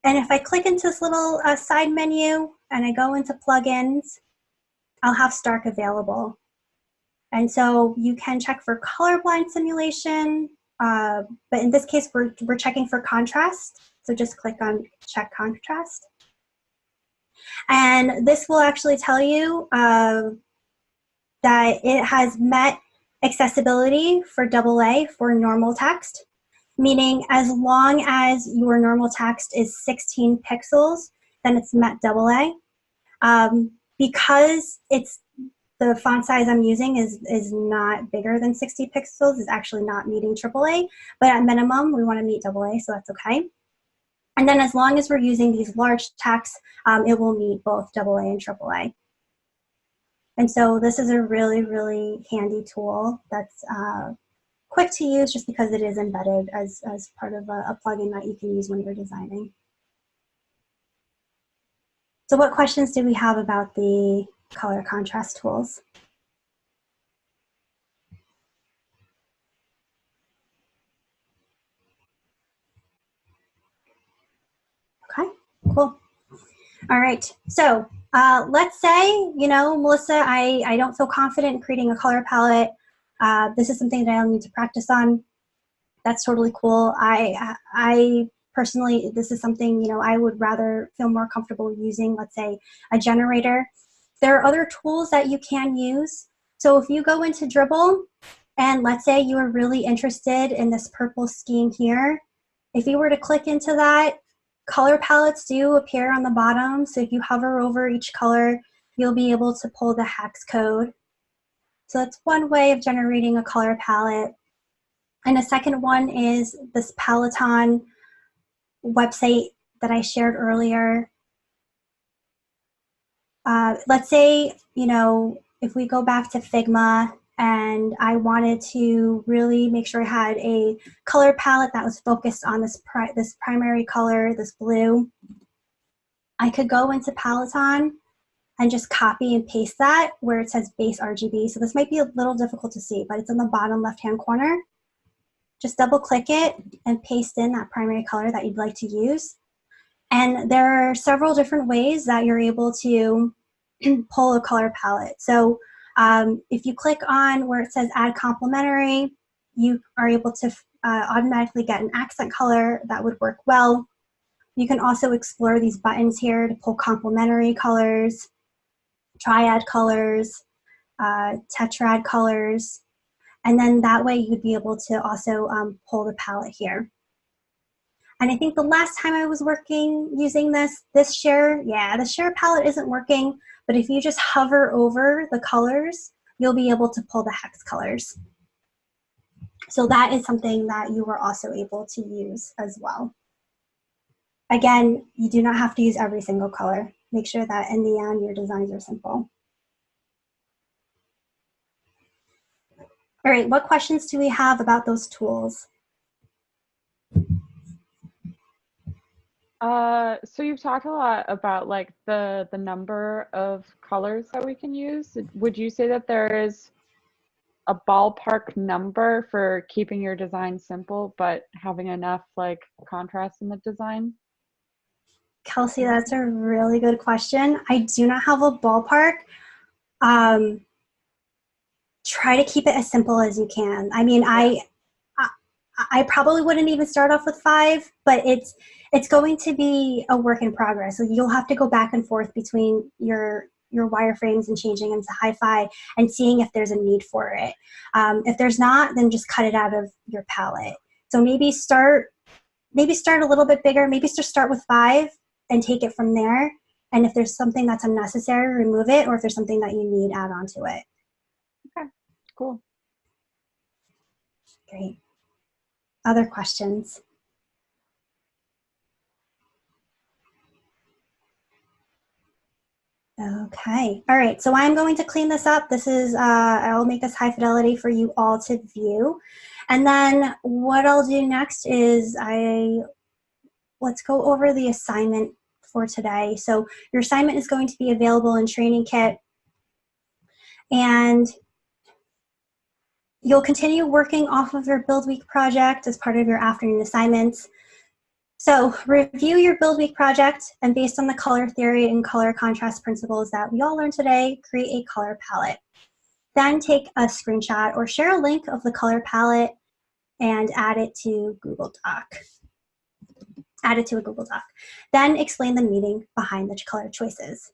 And if I click into this little side menu and I go into plugins, I'll have Stark available. And so you can check for colorblind simulation, but in this case, we're checking for contrast. So just click on check contrast. And this will actually tell you that it has met accessibility for AA for normal text, meaning as long as your normal text is 16 pixels, then it's met AA. Because the font size I'm using is not bigger than 60 pixels, is actually not meeting AAA, but at minimum, we want to meet AA, so that's okay. And then as long as we're using these large texts, it will meet both AA and AAA. And so this is a really, really handy tool that's quick to use just because it is embedded as part of a plugin that you can use when you're designing. So what questions do we have about the color contrast tools? Okay, cool. All right, so let's say, you know, Melissa, I don't feel confident in creating a color palette. This is something that I'll need to practice on. That's totally cool. I personally, this is something, you know, I would rather feel more comfortable using, let's say, a generator. There are other tools that you can use. So if you go into Dribbble, and let's say you are really interested in this purple scheme here, if you were to click into that, color palettes do appear on the bottom. So if you hover over each color, you'll be able to pull the hex code. So that's one way of generating a color palette. And a second one is this Peloton website that I shared earlier. Let's say, you know, if we go back to Figma and I wanted to really make sure I had a color palette that was focused on this primary color, this blue, I could go into Peloton and just copy and paste that where it says base RGB. So this might be a little difficult to see, but it's in the bottom left-hand corner. Just double click it and paste in that primary color that you'd like to use. And there are several different ways that you're able to pull a color palette. So if you click on where it says add complementary, you are able to automatically get an accent color that would work well. You can also explore these buttons here to pull complementary colors, triad colors, tetrad colors, and then that way you'd be able to also pull the palette here. And I think the last time I was using this share, the share palette isn't working, but if you just hover over the colors, you'll be able to pull the hex colors. So that is something that you are also able to use as well. Again, you do not have to use every single color. Make sure that in the end, your designs are simple. All right, what questions do we have about those tools? So you've talked a lot about like the number of colors that we can use. Would you say that there is a ballpark number for keeping your design simple, but having enough like contrast in the design? Kelsey, that's a really good question. I do not have a ballpark. Try to keep it as simple as you can. I mean, I probably wouldn't even start off with 5, but it's going to be a work in progress. So you'll have to go back and forth between your wireframes and changing them to hi-fi and seeing if there's a need for it. If there's not, then just cut it out of your palette. So maybe start a little bit bigger. Maybe just start with 5 and take it from there. And if there's something that's unnecessary, remove it. Or if there's something that you need, add on to it. Okay, cool. Great. Other questions? Okay. All right. So I'm going to clean this up. This is, I'll make this high fidelity for you all to view. And then what I'll do next is let's go over the assignment for today. So your assignment is going to be available in Training Kit. And you'll continue working off of your Build Week project as part of your afternoon assignments. So review your Build Week project, and based on the color theory and color contrast principles that we all learned today, create a color palette. Then take a screenshot or share a link of the color palette and add it to Google Doc. Add it to a Google Doc. Then explain the meaning behind the color choices.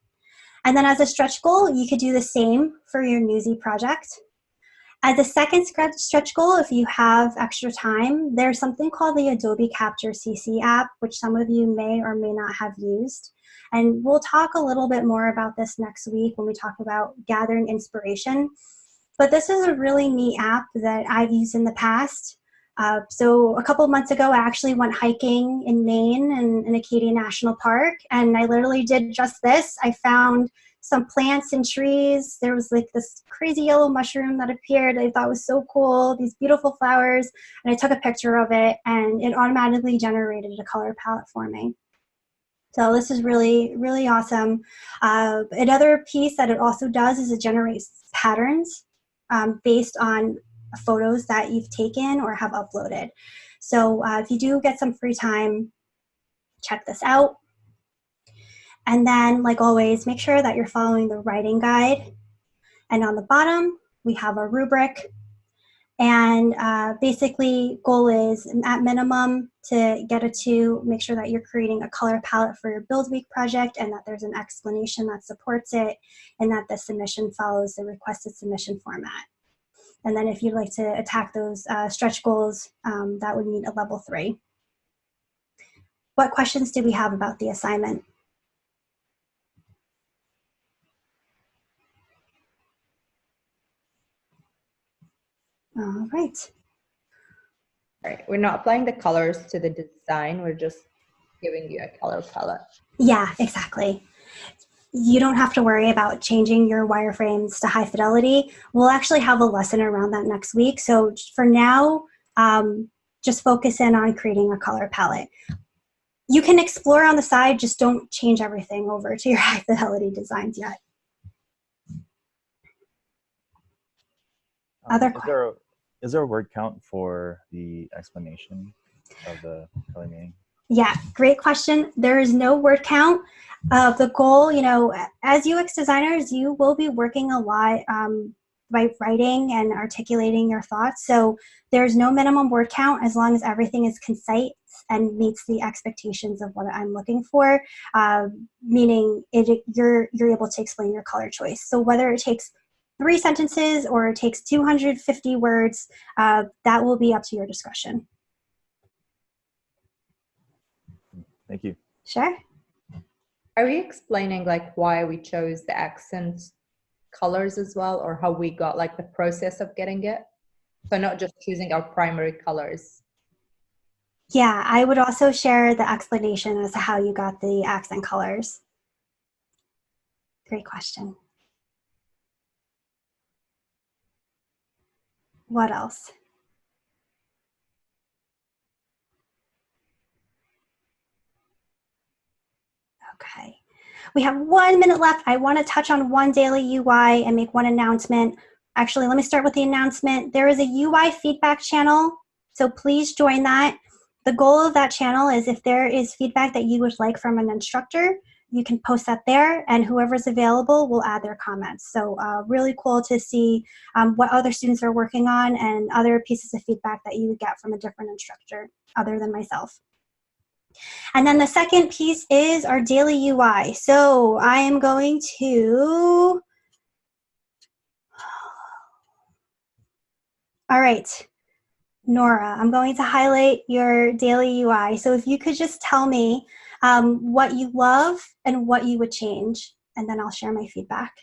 And then as a stretch goal, you could do the same for your Newsy project. As a second stretch goal, if you have extra time, there's something called the Adobe Capture CC app, which some of you may or may not have used. And we'll talk a little bit more about this next week when we talk about gathering inspiration. But this is a really neat app that I've used in the past. So a couple of months ago, I actually went hiking in Maine in Acadia National Park, and I literally did just this. I found some plants and trees. There was like this crazy yellow mushroom that appeared. I thought was so cool, these beautiful flowers. And I took a picture of it, and it automatically generated a color palette for me. So this is really, really awesome. Another piece that it also does is it generates patterns based on photos that you've taken or have uploaded. So if you do get some free time, check this out. And then, like always, make sure that you're following the writing guide. And on the bottom, we have a rubric. And basically, goal is, at minimum, to get a 2, make sure that you're creating a color palette for your Build Week project and that there's an explanation that supports it and that the submission follows the requested submission format. And then if you'd like to attack those stretch goals, that would mean a level 3. What questions do we have about the assignment? All right. All right, we're not applying the colors to the design, we're just giving you a color palette. Yeah, exactly. You don't have to worry about changing your wireframes to high fidelity. We'll actually have a lesson around that next week. So for now, just focus in on creating a color palette. You can explore on the side, just don't change everything over to your high fidelity designs yet. Other questions? Is there a word count for the explanation of the color meaning? Yeah, great question. There is no word count. The goal, as UX designers, you will be working a lot by writing and articulating your thoughts. So there's no minimum word count as long as everything is concise and meets the expectations of what I'm looking for, meaning you're able to explain your color choice. So whether it takes 3 sentences or it takes 250 words, that will be up to your discretion. Thank you. Sure. Are we explaining like why we chose the accent colors as well, or how we got like the process of getting it? So not just choosing our primary colors. Yeah, I would also share the explanation as to how you got the accent colors. Great question. What else? Okay. We have 1 minute left. I want to touch on one daily UI and make one announcement. Actually, let me start with the announcement. There is a UI feedback channel, so please join that. The goal of that channel is if there is feedback that you would like from an instructor, you can post that there, and whoever's available will add their comments. So really cool to see what other students are working on and other pieces of feedback that you would get from a different instructor other than myself. And then the second piece is our daily UI. So I am going to, all right, Nora, I'm going to highlight your daily UI. So if you could just tell me what you love and what you would change, and then I'll share my feedback.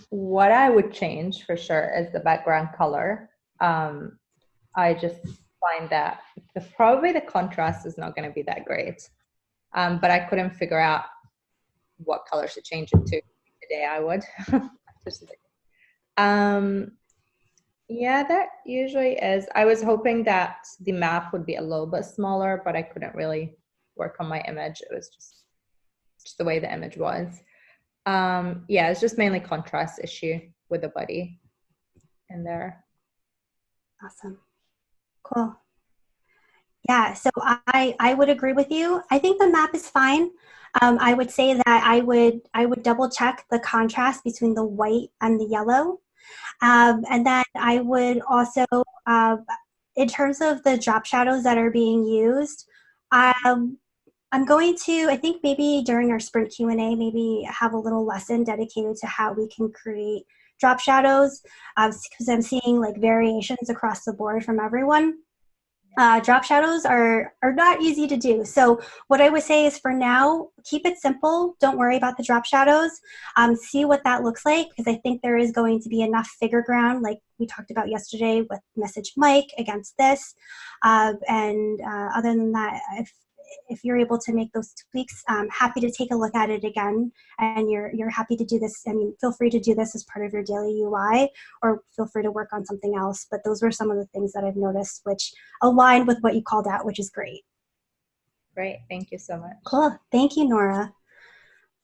What I would change for sure is the background color. I just find that probably the contrast is not going to be that great. But I couldn't figure out what color to change it to. Today I would. Yeah, that usually is. I was hoping that the map would be a little bit smaller, but I couldn't really work on my image. It was just the way the image was. Yeah, it's just mainly contrast issue with the body in there. Awesome. Cool. Yeah, so I would agree with you. I think the map is fine. I would say that I would double check the contrast between the white and the yellow. And then I would also, in terms of the drop shadows that are being used, I'm going to, I think maybe during our sprint Q&A, maybe have a little lesson dedicated to how we can create drop shadows, because I'm seeing like variations across the board from everyone. Drop shadows are not easy to do. So what I would say is for now, keep it simple. Don't worry about the drop shadows. See what that looks like, because I think there is going to be enough figure ground, like we talked about yesterday with Message Mike against this. Other than that, if you're able to make those tweaks, I'm happy to take a look at it again, and you're happy to do this. I mean, feel free to do this as part of your daily UI, or feel free to work on something else. But those were some of the things that I've noticed which aligned with what you called out, which is great. Great, thank you so much. Cool, thank you, Nora.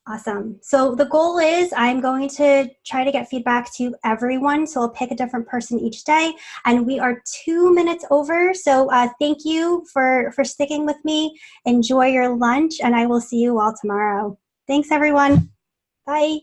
Awesome. So the goal is I'm going to try to get feedback to everyone. So I'll pick a different person each day. And we are 2 minutes over. So thank you for sticking with me. Enjoy your lunch, and I will see you all tomorrow. Thanks, everyone. Bye.